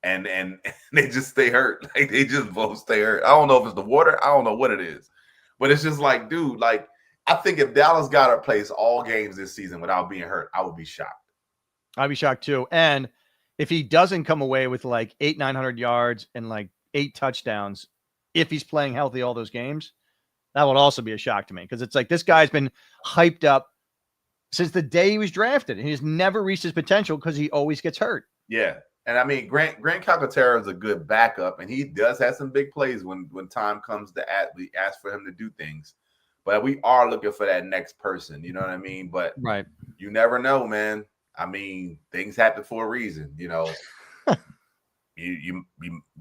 [SPEAKER 3] And they just stay hurt. Like they just both stay hurt. I don't know if it's the water. I don't know what it is. But it's just like, dude, like I think if Dallas Goedert plays all games this season without being hurt, I would be shocked.
[SPEAKER 2] I'd be shocked too. And if he doesn't come away with like 900 yards and like 8 touchdowns, if he's playing healthy all those games, that would also be a shock to me. Because it's like this guy's been hyped up since the day he was drafted. And he's never reached his potential because he always gets hurt.
[SPEAKER 3] Yeah. And I mean, Grant Calcaterra is a good backup, and he does have some big plays when time comes to we ask for him to do things. But we are looking for that next person, you know what I mean? But
[SPEAKER 2] right,
[SPEAKER 3] you never know, man. I mean, things happen for a reason, you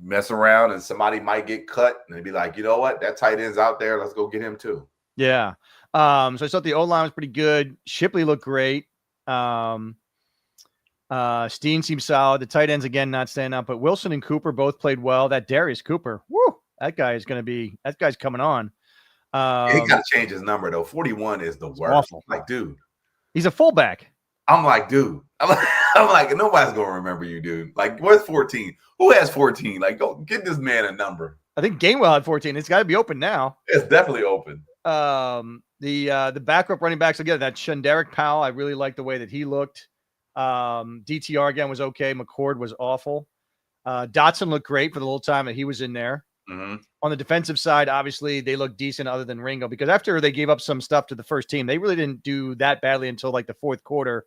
[SPEAKER 3] mess around and somebody might get cut, and they'd be like, you know what, that tight end's out there. Let's go get him too.
[SPEAKER 2] Yeah. So I thought the O-line was pretty good. Shipley looked great. Steen seems solid. The tight ends again not standing up, but Wilson and Cooper both played well. That Darius Cooper, that guy's coming on.
[SPEAKER 3] He got to change his number though. 41 is the worst.
[SPEAKER 2] Awful.
[SPEAKER 3] Like, dude,
[SPEAKER 2] he's a fullback.
[SPEAKER 3] I'm like, dude, I'm like, nobody's gonna remember you, dude. Like, where's 14? Who has 14? Like, go get this man a number.
[SPEAKER 2] I think Gainwell had 14. It's got to be open now.
[SPEAKER 3] It's definitely open.
[SPEAKER 2] The backup running backs again. That Shunderick Powell, I really liked the way that he looked. DTR again was okay. McCord was awful. Dotson looked great for the little time that he was in there.
[SPEAKER 3] Mm-hmm.
[SPEAKER 2] On the defensive side, obviously they looked decent other than Ringo, because after they gave up some stuff to the first team, they really didn't do that badly until like the fourth quarter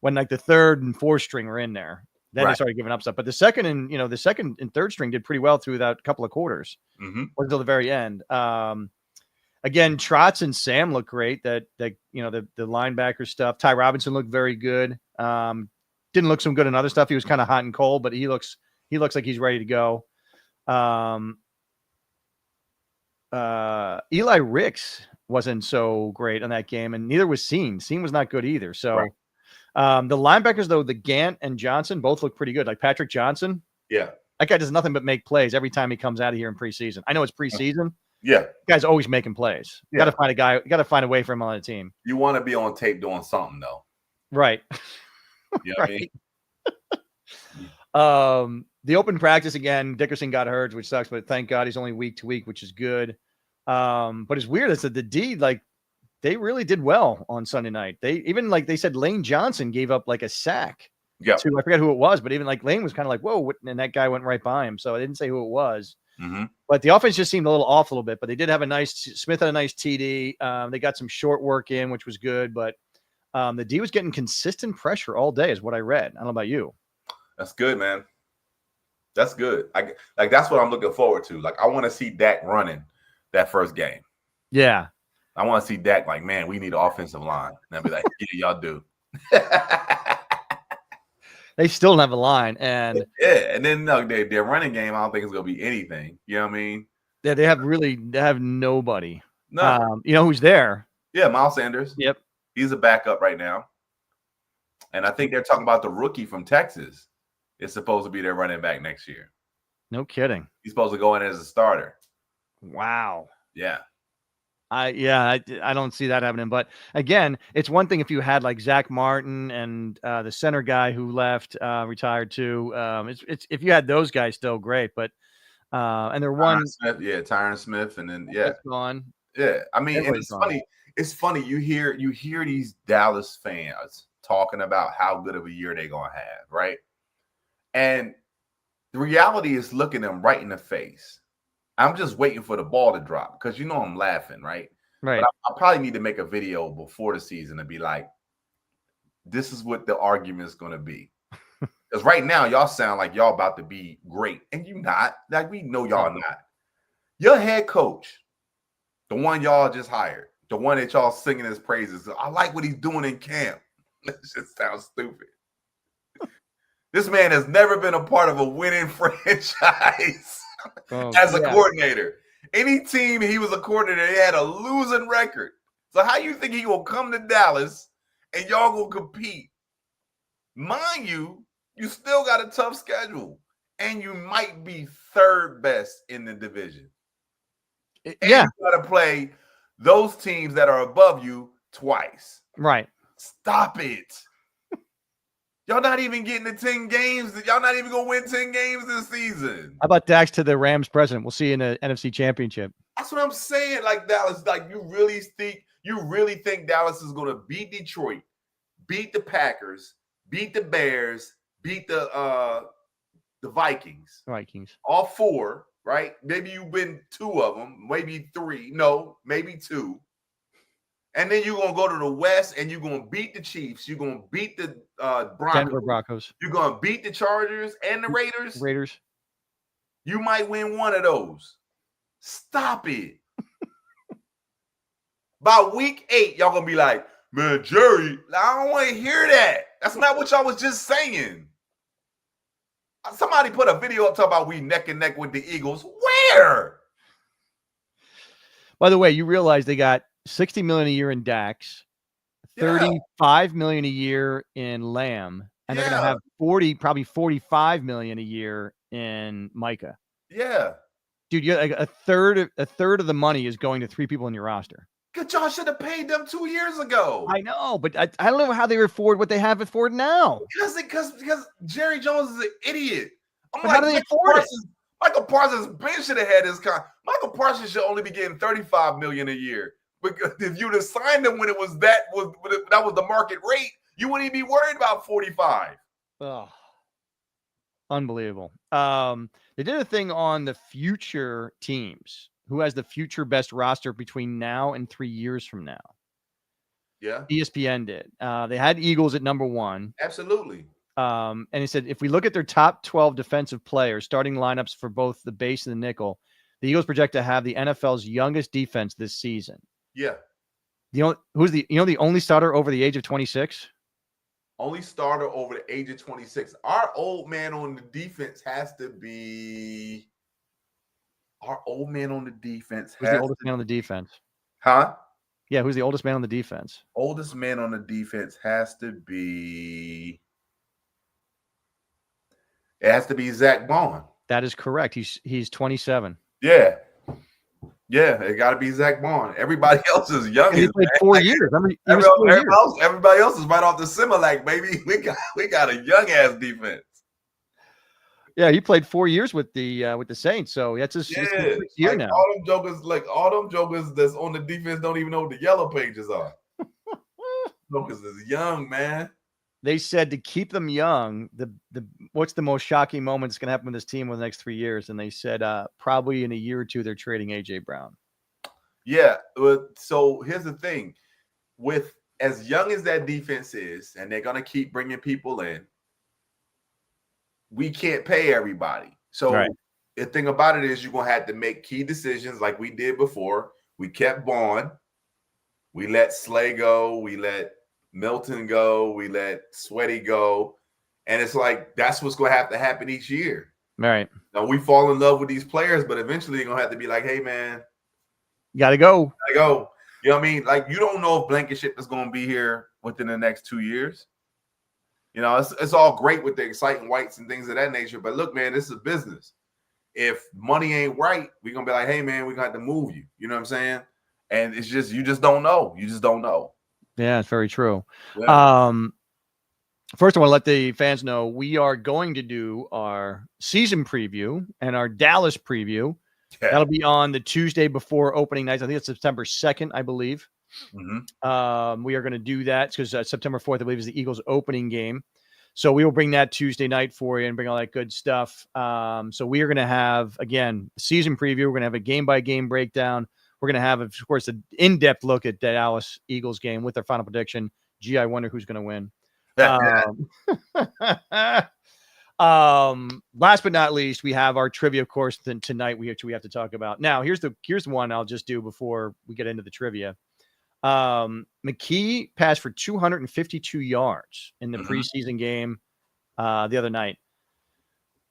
[SPEAKER 2] when like the third and fourth string were in there. Then they started giving up stuff. But the second and third string did pretty well through that couple of quarters until the very end. Again, Trotz and Sam look great. The linebacker stuff. Ty Robinson looked very good. Didn't look some good in other stuff. He was kind of hot and cold, but he looks like he's ready to go. Eli Ricks wasn't so great on that game, and neither was Seen. Seen was not good either. So the linebackers, though, the Gant and Johnson both look pretty good. Like Patrick Johnson.
[SPEAKER 3] Yeah.
[SPEAKER 2] That guy does nothing but make plays every time he comes out of here in preseason. I know it's preseason.
[SPEAKER 3] Yeah.
[SPEAKER 2] The guy's always making plays. You got to find a guy. You got to find a way for him on the team.
[SPEAKER 3] You want to be on tape doing something, though.
[SPEAKER 2] Right.
[SPEAKER 3] You know what I mean?
[SPEAKER 2] The open practice again, Dickerson got hurt, which sucks, but thank God he's only week to week, which is good. But it's weird. It's that the D, like, they really did well on Sunday night. They said Lane Johnson gave up like a sack.
[SPEAKER 3] Yeah.
[SPEAKER 2] I forget who it was, but even like Lane was kind of like, whoa, and that guy went right by him. So I didn't say who it was.
[SPEAKER 3] Mm-hmm.
[SPEAKER 2] But the offense just seemed a little off a little bit, but they did have Smith had a nice TD. They got some short work in, which was good, but the D was getting consistent pressure all day is what I read. I don't know about you.
[SPEAKER 3] That's good, man. That's good. That's what I'm looking forward to. Like, I want to see Dak running that first game.
[SPEAKER 2] Yeah.
[SPEAKER 3] I want to see Dak like, man, we need an offensive line. And I'll be like, yeah, y'all do.
[SPEAKER 2] They still don't have a line, and
[SPEAKER 3] Yeah, and then no, their running game, I don't think it's gonna be anything. You know what I mean?
[SPEAKER 2] they have nobody.
[SPEAKER 3] No.
[SPEAKER 2] You know who's there?
[SPEAKER 3] Yeah, Miles Sanders.
[SPEAKER 2] Yep.
[SPEAKER 3] He's a backup right now. And I think they're talking about the rookie from Texas is supposed to be their running back next year.
[SPEAKER 2] No kidding.
[SPEAKER 3] He's supposed to go in as a starter.
[SPEAKER 2] Wow.
[SPEAKER 3] Yeah.
[SPEAKER 2] I don't see that happening. But again, it's one thing if you had like Zach Martin and the center guy who left, retired too. It's if you had those guys still great, but and they're one
[SPEAKER 3] Smith, Tyron Smith, and then
[SPEAKER 2] that's gone.
[SPEAKER 3] Yeah. I mean, and
[SPEAKER 2] Everybody's
[SPEAKER 3] it's
[SPEAKER 2] gone.
[SPEAKER 3] funny. It's funny. You hear these Dallas fans talking about how good of a year they're gonna have, right? And the reality is looking them right in the face. I'm just waiting for the ball to drop because you know I'm laughing, right?
[SPEAKER 2] Right.
[SPEAKER 3] But I probably need to make a video before the season to be like, this is what the argument is going to be. Because right now, y'all sound like y'all about to be great. And you not. Like, we know y'all not. Your head coach, the one y'all just hired, the one that y'all singing his praises, I like what he's doing in camp. That just sounds stupid. This man has never been a part of a winning franchise. As a coordinator. Any team he was a coordinator, they had a losing record. So how you think he gonna come to Dallas and y'all gonna compete? Mind you, you still got a tough schedule, and you might be third best in the division. And you gotta play those teams that are above you twice.
[SPEAKER 2] Right.
[SPEAKER 3] Stop it. Y'all not even getting to 10 games. Y'all not even going to win 10 games this season.
[SPEAKER 2] How about Dax to the Rams president? We'll see you in the NFC Championship.
[SPEAKER 3] That's what I'm saying. Like Dallas, like you really think Dallas is going to beat Detroit, beat the Packers, beat the Bears, beat the Vikings. All four, right? Maybe you win 2 of them, maybe 3. No, maybe 2. And then you're going to go to the West and you're going to beat the Chiefs. You're going to beat the
[SPEAKER 2] Denver Broncos.
[SPEAKER 3] You're going to beat the Chargers and the Raiders. You might win one of those. Stop it. By week 8, y'all going to be like, man, Jerry, I don't want to hear that. That's not what y'all was just saying. Somebody put a video up talking about we neck and neck with the Eagles. Where?
[SPEAKER 2] By the way, you realize they got $60 million a year in Dax, $35 million a year in Lamb, and they're going to have probably $45 million a year in Micah.
[SPEAKER 3] Yeah,
[SPEAKER 2] dude, you're like a third of the money is going to 3 people in your roster.
[SPEAKER 3] Good, y'all should have paid them 2 years ago.
[SPEAKER 2] I know, but I don't know how they afford what they have afford now.
[SPEAKER 3] Because Jerry Jones is an idiot.
[SPEAKER 2] But how do they afford it?
[SPEAKER 3] Michael Parsons Ben should have had his Michael Parsons should only be getting $35 million a year. Because if you'd have signed him when that was the market rate, you wouldn't even be worried about 45.
[SPEAKER 2] Oh, unbelievable. They did a thing on the future teams. Who has the future best roster between now and 3 years from now?
[SPEAKER 3] Yeah.
[SPEAKER 2] ESPN did. They had Eagles at number 1.
[SPEAKER 3] Absolutely.
[SPEAKER 2] And he said, if we look at their top 12 defensive players, starting lineups for both the base and the nickel, the Eagles project to have the NFL's youngest defense this season.
[SPEAKER 3] Yeah.
[SPEAKER 2] Who's the only starter over the age of 26?
[SPEAKER 3] Only starter over the age of 26. Our old man on the defense has to be. Our old man on the defense.
[SPEAKER 2] Who's the oldest man on the defense?
[SPEAKER 3] Huh?
[SPEAKER 2] Yeah, who's the oldest man on the defense?
[SPEAKER 3] Oldest man on the defense has to be. It has to be Zach Bond.
[SPEAKER 2] That is correct. He's 27.
[SPEAKER 3] Yeah. Yeah, it got to be Zach Bond. Everybody else is young.
[SPEAKER 2] He played 4 years.
[SPEAKER 3] Everybody else is right off the Similac, baby. We got a young ass defense.
[SPEAKER 2] Yeah, he played 4 years with the Saints, so that's his year now.
[SPEAKER 3] All them jokers that's on the defense don't even know what the yellow pages are. Jokers is young, man.
[SPEAKER 2] They said to keep them young, what's the most shocking moment that's going to happen with this team in the next 3 years? And they said probably in a year or two they're trading AJ Brown.
[SPEAKER 3] Yeah, so here's the thing: with as young as that defense is, and they're going to keep bringing people in, we can't pay everybody. So the thing about it is you're going to have to make key decisions like we did before. We kept Bond. We let Slay go. We let Milton go. We let Sweaty go. And it's like that's what's going to have to happen each year.
[SPEAKER 2] Right.
[SPEAKER 3] Now we fall in love with these players, but eventually you're going to have to be like, hey, man,
[SPEAKER 2] you got to go.
[SPEAKER 3] You know what I mean? Like, you don't know if Blankenship is going to be here within the next 2 years. You know, it's all great with the exciting whites and things of that nature. But look, man, this is a business. If money ain't right, we're going to be like, hey, man, we're going to have to move you. You know what I'm saying? And it's just, you just don't know. You just don't know.
[SPEAKER 2] Yeah, it's very true.
[SPEAKER 3] Yeah.
[SPEAKER 2] First, I want to let the fans know we are going to do our season preview and our Dallas preview. Yeah. That'll be on the Tuesday before opening night. I think it's September 2nd, I believe. Mm-hmm. We are going to do that because September 4th, I believe, is the Eagles opening game. So we will bring that Tuesday night for you and bring all that good stuff. So we are going to have, again, season preview. We're going to have a game-by-game breakdown. We're going to have, of course, an in-depth look at the Dallas Eagles game with their final prediction. Gee, I wonder who's going to win. Last but not least, we have our trivia, of course, tonight we have to talk about. Now, here's the one I'll just do before we get into the trivia. McKee passed for 252 yards in the preseason game the other night.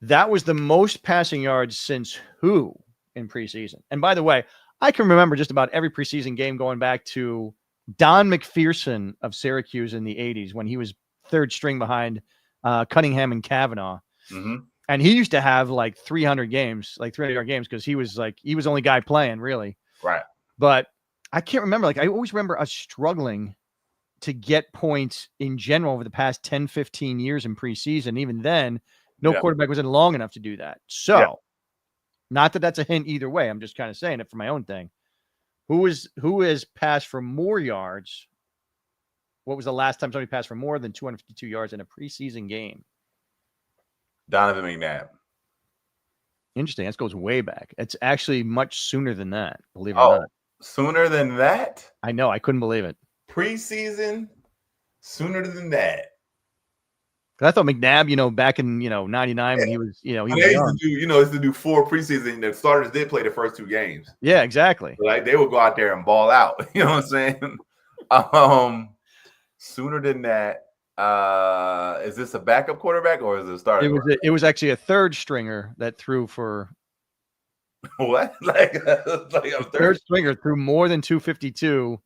[SPEAKER 2] That was the most passing yards since who in preseason? And by the way, I can remember just about every preseason game going back to Don McPherson of Syracuse in the 80s when he was third string behind Cunningham and Kavanaugh. Mm-hmm. And he used to have like 300 games, like 300-yard games, because he was the only guy playing, really.
[SPEAKER 3] Right.
[SPEAKER 2] But I can't remember. Like, I always remember us struggling to get points in general over the past 10, 15 years in preseason. Even then, no quarterback was in long enough to do that. So, not that that's a hint either way. I'm just kind of saying it for my own thing. Who has passed for more yards? What was the last time somebody passed for more than 252 yards in a preseason game?
[SPEAKER 3] Donovan McNabb.
[SPEAKER 2] Interesting. That goes way back. It's actually much sooner than that, believe it or not.
[SPEAKER 3] Sooner than that?
[SPEAKER 2] I know. I couldn't believe it.
[SPEAKER 3] Preseason? Sooner than that.
[SPEAKER 2] I thought McNabb, back in, 99 when he was, he was young.
[SPEAKER 3] Used to do 4 preseason. The starters did play the first 2 games.
[SPEAKER 2] Yeah, exactly.
[SPEAKER 3] So, like, they would go out there and ball out. You know what I'm saying? Sooner than that. Is this a backup quarterback or is it a starter?
[SPEAKER 2] It was actually a third stringer that threw for
[SPEAKER 3] what? like
[SPEAKER 2] a third stringer threw more than 252.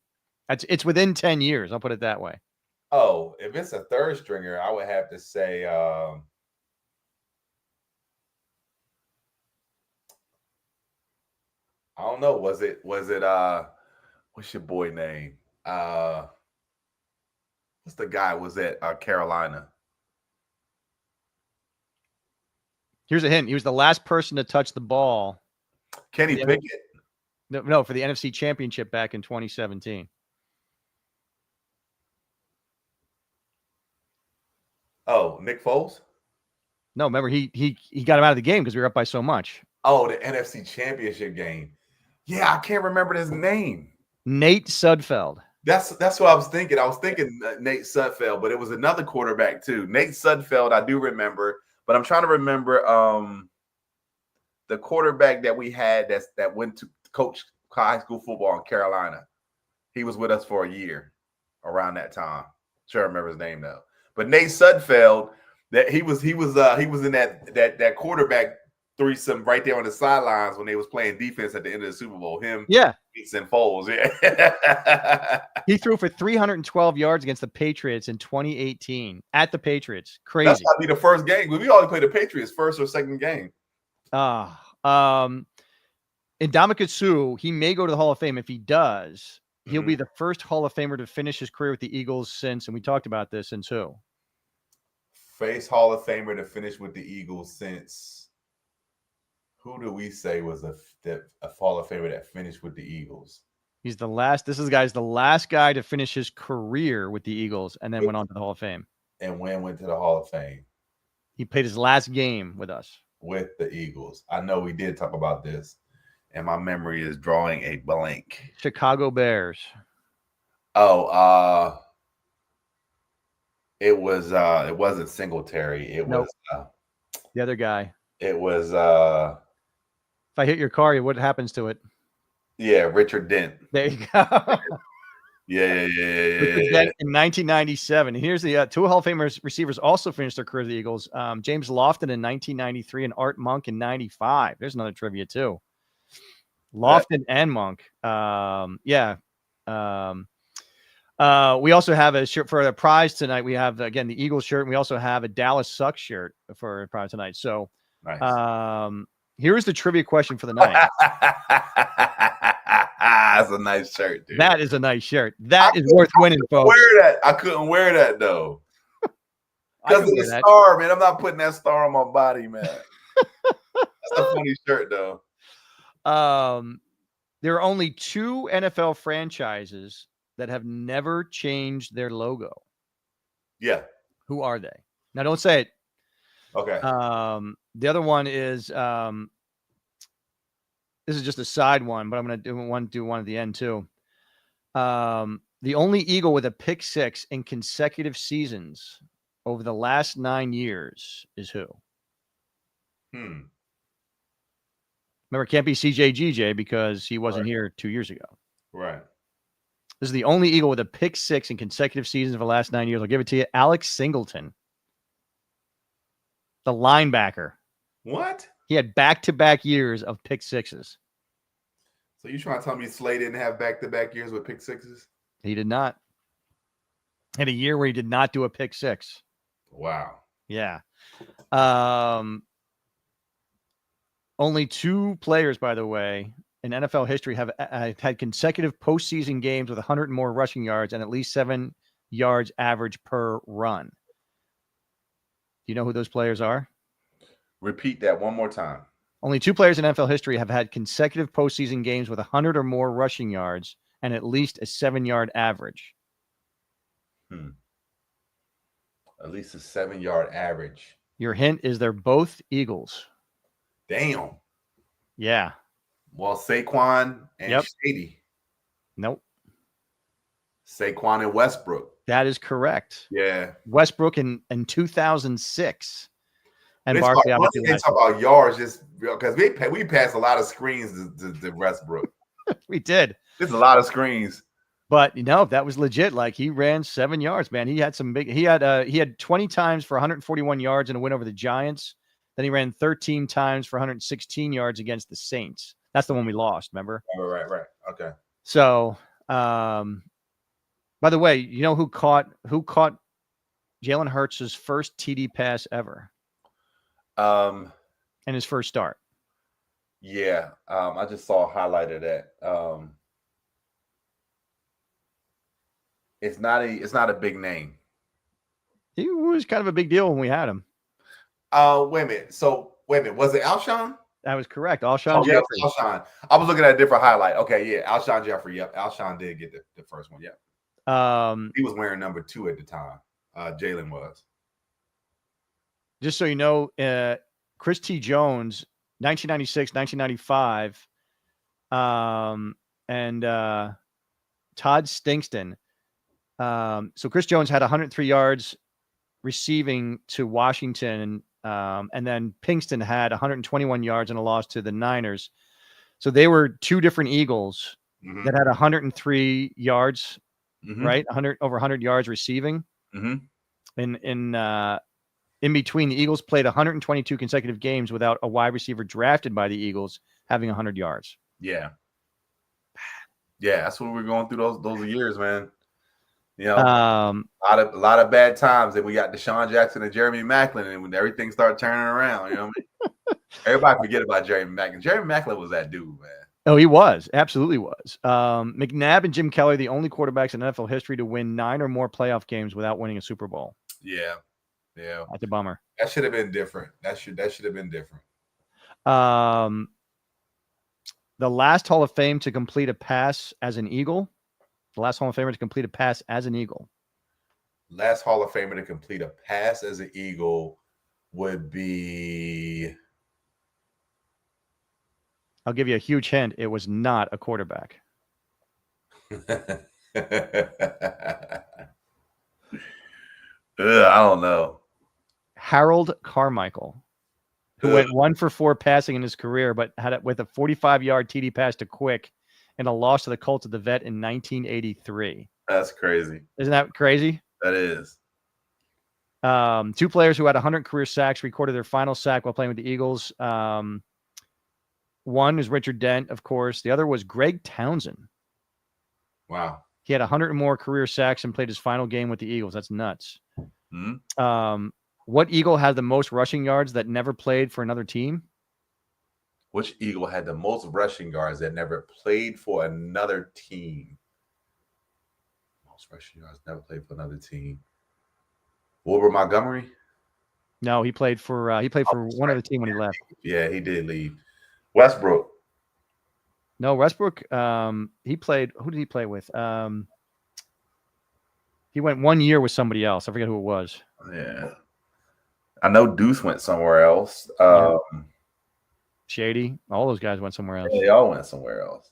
[SPEAKER 2] It's within 10 years. I'll put it that way.
[SPEAKER 3] Oh, if it's a third stringer, I would have to say I don't know. Was it what's your boy name? What's the guy was at Carolina?
[SPEAKER 2] Here's a hint. He was the last person to touch the ball.
[SPEAKER 3] Kenny Pickett?
[SPEAKER 2] No, for the NFC Championship back in 2017.
[SPEAKER 3] Oh, Nick Foles?
[SPEAKER 2] No, remember he got him out of the game because we were up by so much.
[SPEAKER 3] Oh, the NFC Championship game. Yeah, I can't remember his name.
[SPEAKER 2] Nate Sudfeld.
[SPEAKER 3] That's what I was thinking. I was thinking Nate Sudfeld, but it was another quarterback too. Nate Sudfeld, I do remember, but I'm trying to remember the quarterback that we had that went to coach high school football in Carolina. He was with us for a year around that time. Sure, I remember his name though. But Nate Sudfeld, that he was in that quarterback threesome right there on the sidelines when they was playing defense at the end of the Super Bowl. Him, and Foles, yeah.
[SPEAKER 2] He threw for 312 yards against the Patriots in 2018 at the Patriots. Crazy.
[SPEAKER 3] That's gotta be the first game. We always play the Patriots first or second game.
[SPEAKER 2] And Ndamukong Suh, he may go to the Hall of Fame. If he does, he'll be the first Hall of Famer to finish his career with the Eagles since, and we talked about this, since who?
[SPEAKER 3] Face Hall of Famer to finish with the Eagles since. Who do we say was a Hall of Famer that finished with the Eagles?
[SPEAKER 2] He's the last. This guy's the last guy to finish his career with the Eagles, and then went on to the Hall of Fame.
[SPEAKER 3] And when went to the Hall of Fame?
[SPEAKER 2] He played his last game with us.
[SPEAKER 3] With the Eagles. I know we did talk about this, and my memory is drawing a blank.
[SPEAKER 2] Chicago Bears.
[SPEAKER 3] Oh, it wasn't Singletary. It was
[SPEAKER 2] the other guy.
[SPEAKER 3] It was
[SPEAKER 2] if I hit your car, what happens to it?
[SPEAKER 3] Yeah, Richard Dent.
[SPEAKER 2] There you go. With the Vet in 1997. Here's the two Hall of Famers receivers also finished their career with the Eagles. James Lofton in 1993 and Art Monk in 95. There's another trivia too. Lofton and Monk. We also have a shirt for the prize tonight. We have, again, the Eagles shirt, and we also have a Dallas Sucks shirt for a prize tonight. So nice. Here's the trivia question for the night.
[SPEAKER 3] That's a nice shirt, dude.
[SPEAKER 2] That is a nice shirt. That is worth winning, folks.
[SPEAKER 3] I couldn't wear that, though. Because of the star, man. I'm not putting that star on my body, man. That's a funny shirt, though.
[SPEAKER 2] There are only 2 NFL franchises that have never changed their logo.
[SPEAKER 3] Yeah.
[SPEAKER 2] Who are they? Now, don't say it.
[SPEAKER 3] Okay.
[SPEAKER 2] The other one is this is just a side one, but I'm going to do one at the end too. The only Eagle with a pick 6 in consecutive seasons over the last 9 years is who? Remember, it can't be CJ because he wasn't here 2 years ago.
[SPEAKER 3] Right.
[SPEAKER 2] This is the only Eagle with a pick 6 in consecutive seasons of the last 9 years. I'll give it to you. Alex Singleton, the linebacker.
[SPEAKER 3] What?
[SPEAKER 2] He had back-to-back years of pick 6s.
[SPEAKER 3] So you trying to tell me Slay didn't have back-to-back years with pick 6s?
[SPEAKER 2] He did not. Had a year where he did not do a pick 6.
[SPEAKER 3] Wow.
[SPEAKER 2] Yeah. Only 2 players, by the way, in NFL history have had consecutive postseason games with 100 and more rushing yards and at least 7 yards average per run. Do you know who those players are?
[SPEAKER 3] Repeat that one more time.
[SPEAKER 2] Only 2 players in NFL history have had consecutive postseason games with 100 or more rushing yards and at least a 7-yard average.
[SPEAKER 3] At least a 7-yard average.
[SPEAKER 2] Your hint is they're both Eagles.
[SPEAKER 3] Damn.
[SPEAKER 2] Yeah.
[SPEAKER 3] Well, Saquon and Shady.
[SPEAKER 2] Nope.
[SPEAKER 3] Saquon and Westbrook.
[SPEAKER 2] That is correct.
[SPEAKER 3] Yeah.
[SPEAKER 2] Westbrook in 2006. And
[SPEAKER 3] Barkley. They talk about yards just because we passed a lot of screens to Westbrook.
[SPEAKER 2] We did.
[SPEAKER 3] There's a lot of screens.
[SPEAKER 2] But that was legit. Like, he ran 7 yards, man. He had some big. He had 20 times for 141 yards in a win over the Giants. Then he ran 13 times for 116 yards against the Saints. That's the one we lost. Remember?
[SPEAKER 3] Right. Okay.
[SPEAKER 2] So, by the way, you know who caught Jalen Hurts' first TD pass ever? And his first start.
[SPEAKER 3] Yeah. I just saw a highlight of that. It's not a big name.
[SPEAKER 2] He was kind of a big deal when we had him.
[SPEAKER 3] Wait a minute. Was it Alshon?
[SPEAKER 2] That was correct. Alshon Jeffrey.
[SPEAKER 3] Yeah, Alshon. I was looking at a different highlight. Okay, yeah. Alshon Jeffrey. Yep. Alshon did get the first one. Yep. He was wearing number 2 at the time. Jalen was.
[SPEAKER 2] Just so you know, Chris T. Jones, 1996, 1995, and Todd Stinkston. So Chris Jones had 103 yards receiving to Washington, and then Pinkston had 121 yards in a loss to the Niners. So they were 2 different Eagles that had 103 yards, right? Over 100 yards receiving. In between, the Eagles played 122 consecutive games without a wide receiver drafted by the Eagles having 100 yards.
[SPEAKER 3] Yeah. Yeah, that's what we're going through those years, man. A lot of bad times. And we got Deshaun Jackson and Jeremy Maclin, and when everything started turning around, you know what I mean? Everybody forget about Jeremy Maclin. Jeremy Maclin was that dude, man.
[SPEAKER 2] Oh, he was. Absolutely was. McNabb and Jim Kelly, the only quarterbacks in NFL history to win 9 or more playoff games without winning a Super Bowl.
[SPEAKER 3] Yeah.
[SPEAKER 2] That's a bummer.
[SPEAKER 3] That should have been different. That should have been different.
[SPEAKER 2] The last Hall of Fame to complete a pass as an Eagle. The last Hall of Famer to complete a pass as an Eagle.
[SPEAKER 3] Last Hall of Famer to complete a pass as an Eagle would be.
[SPEAKER 2] I'll give you a huge hint. It was not a quarterback.
[SPEAKER 3] I don't know.
[SPEAKER 2] Harold Carmichael, who went 1 for 4 passing in his career, but had it with a 45-yard TD pass to Quick and a loss to the Colts at the Vet in 1983.
[SPEAKER 3] That's crazy.
[SPEAKER 2] Isn't that crazy?
[SPEAKER 3] That is.
[SPEAKER 2] 2 players who had 100 career sacks recorded their final sack while playing with the Eagles. One is Richard Dent, of course. The other was Greg Townsend.
[SPEAKER 3] Wow.
[SPEAKER 2] He had 100 or more career sacks and played his final game with the Eagles. That's nuts.
[SPEAKER 3] Mm-hmm.
[SPEAKER 2] What Eagle has the most rushing yards that never played for another team?
[SPEAKER 3] Which Eagle had the most rushing yards that never played for another team? Most rushing yards never played for another team. Wilbur Montgomery?
[SPEAKER 2] No, he played for one other team when he left.
[SPEAKER 3] Yeah, he did leave. Westbrook.
[SPEAKER 2] No, Westbrook. He played. Who did he play with? He went 1 year with somebody else. I forget who it was.
[SPEAKER 3] Yeah, I know Deuce went somewhere else.
[SPEAKER 2] Shady. All those guys went somewhere else.
[SPEAKER 3] Yeah, they all went somewhere else.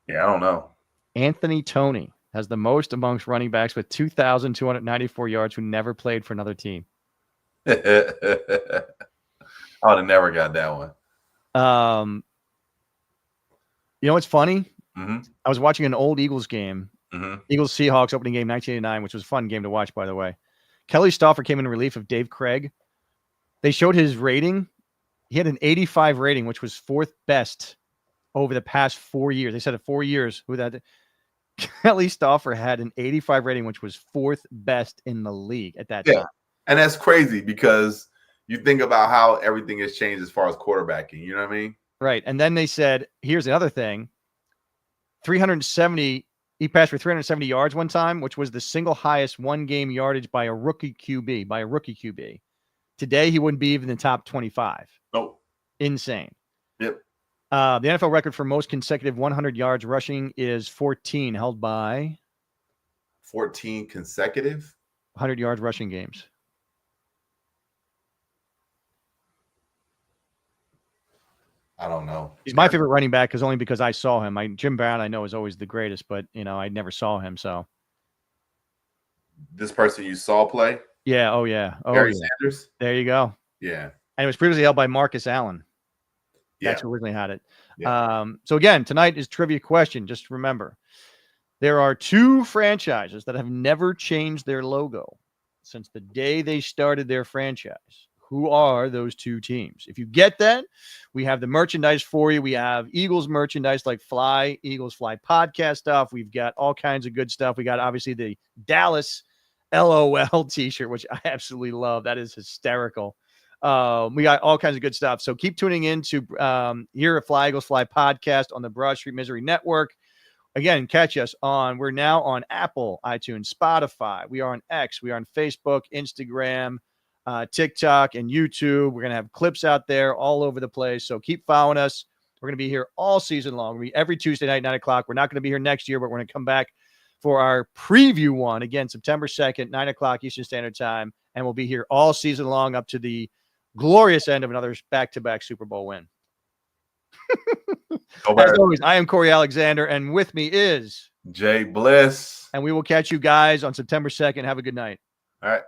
[SPEAKER 3] Yeah, I don't know.
[SPEAKER 2] Anthony Toney has the most amongst running backs with 2,294 yards who never played for another team.
[SPEAKER 3] I would have never got that one.
[SPEAKER 2] You know what's funny?
[SPEAKER 3] Mm-hmm.
[SPEAKER 2] I was watching an old Eagles game.
[SPEAKER 3] Mm-hmm.
[SPEAKER 2] Eagles Seahawks opening game 1989, which was a fun game to watch, by the way. Kelly Stauffer came in relief of Dave Craig. They showed his rating. He had an 85 rating, which was 4th best over the past 4 years. They said in 4 years who that Kelly Stauffer had an 85 rating, which was 4th best in the league at that time.
[SPEAKER 3] And that's crazy because you think about how everything has changed as far as quarterbacking. You know what I mean?
[SPEAKER 2] Right. And then they said, here's another thing. 370. He passed for 370 yards one time, which was the single highest one-game yardage by a rookie QB. Today, he wouldn't be even in the top 25.
[SPEAKER 3] Nope.
[SPEAKER 2] Insane.
[SPEAKER 3] Yep.
[SPEAKER 2] The NFL record for most consecutive 100 yards rushing is 14, held by
[SPEAKER 3] 14 consecutive
[SPEAKER 2] 100 yards rushing games.
[SPEAKER 3] I don't know.
[SPEAKER 2] He's my favorite running back only because I saw him. Jim Brown, I know, is always the greatest, but I never saw him. So
[SPEAKER 3] this person you saw play?
[SPEAKER 2] Yeah. Oh yeah. Oh,
[SPEAKER 3] Barry
[SPEAKER 2] yeah.
[SPEAKER 3] Sanders?
[SPEAKER 2] There you go.
[SPEAKER 3] Yeah.
[SPEAKER 2] And it was previously held by Marcus Allen. That's who originally had it. Yeah. So again, tonight is trivia question. Just remember, there are 2 franchises that have never changed their logo since the day they started their franchise. Who are those 2 teams? If you get that, we have the merchandise for you. We have Eagles merchandise like Eagles Fly podcast stuff. We've got all kinds of good stuff. We got obviously the Dallas LOL t-shirt, which I absolutely love. That is hysterical. We got all kinds of good stuff. So keep tuning in to here at Eagles Fly podcast on the Broad Street Misery Network. Again, catch us we're now on Apple, iTunes, Spotify. We are on X. We are on Facebook, Instagram, TikTok, and YouTube. We're going to have clips out there all over the place. So keep following us. We're going to be here all season long. We'll be every Tuesday night, 9 o'clock. We're not going to be here next year, but we're going to come back for our preview one again, September 2nd, 9 o'clock Eastern Standard Time. And we'll be here all season long up to the glorious end of another back-to-back Super Bowl win. As always, I am Corey Alexander, and with me is
[SPEAKER 3] JBliss.
[SPEAKER 2] And we will catch you guys on September 2nd. Have a good night.
[SPEAKER 3] All right.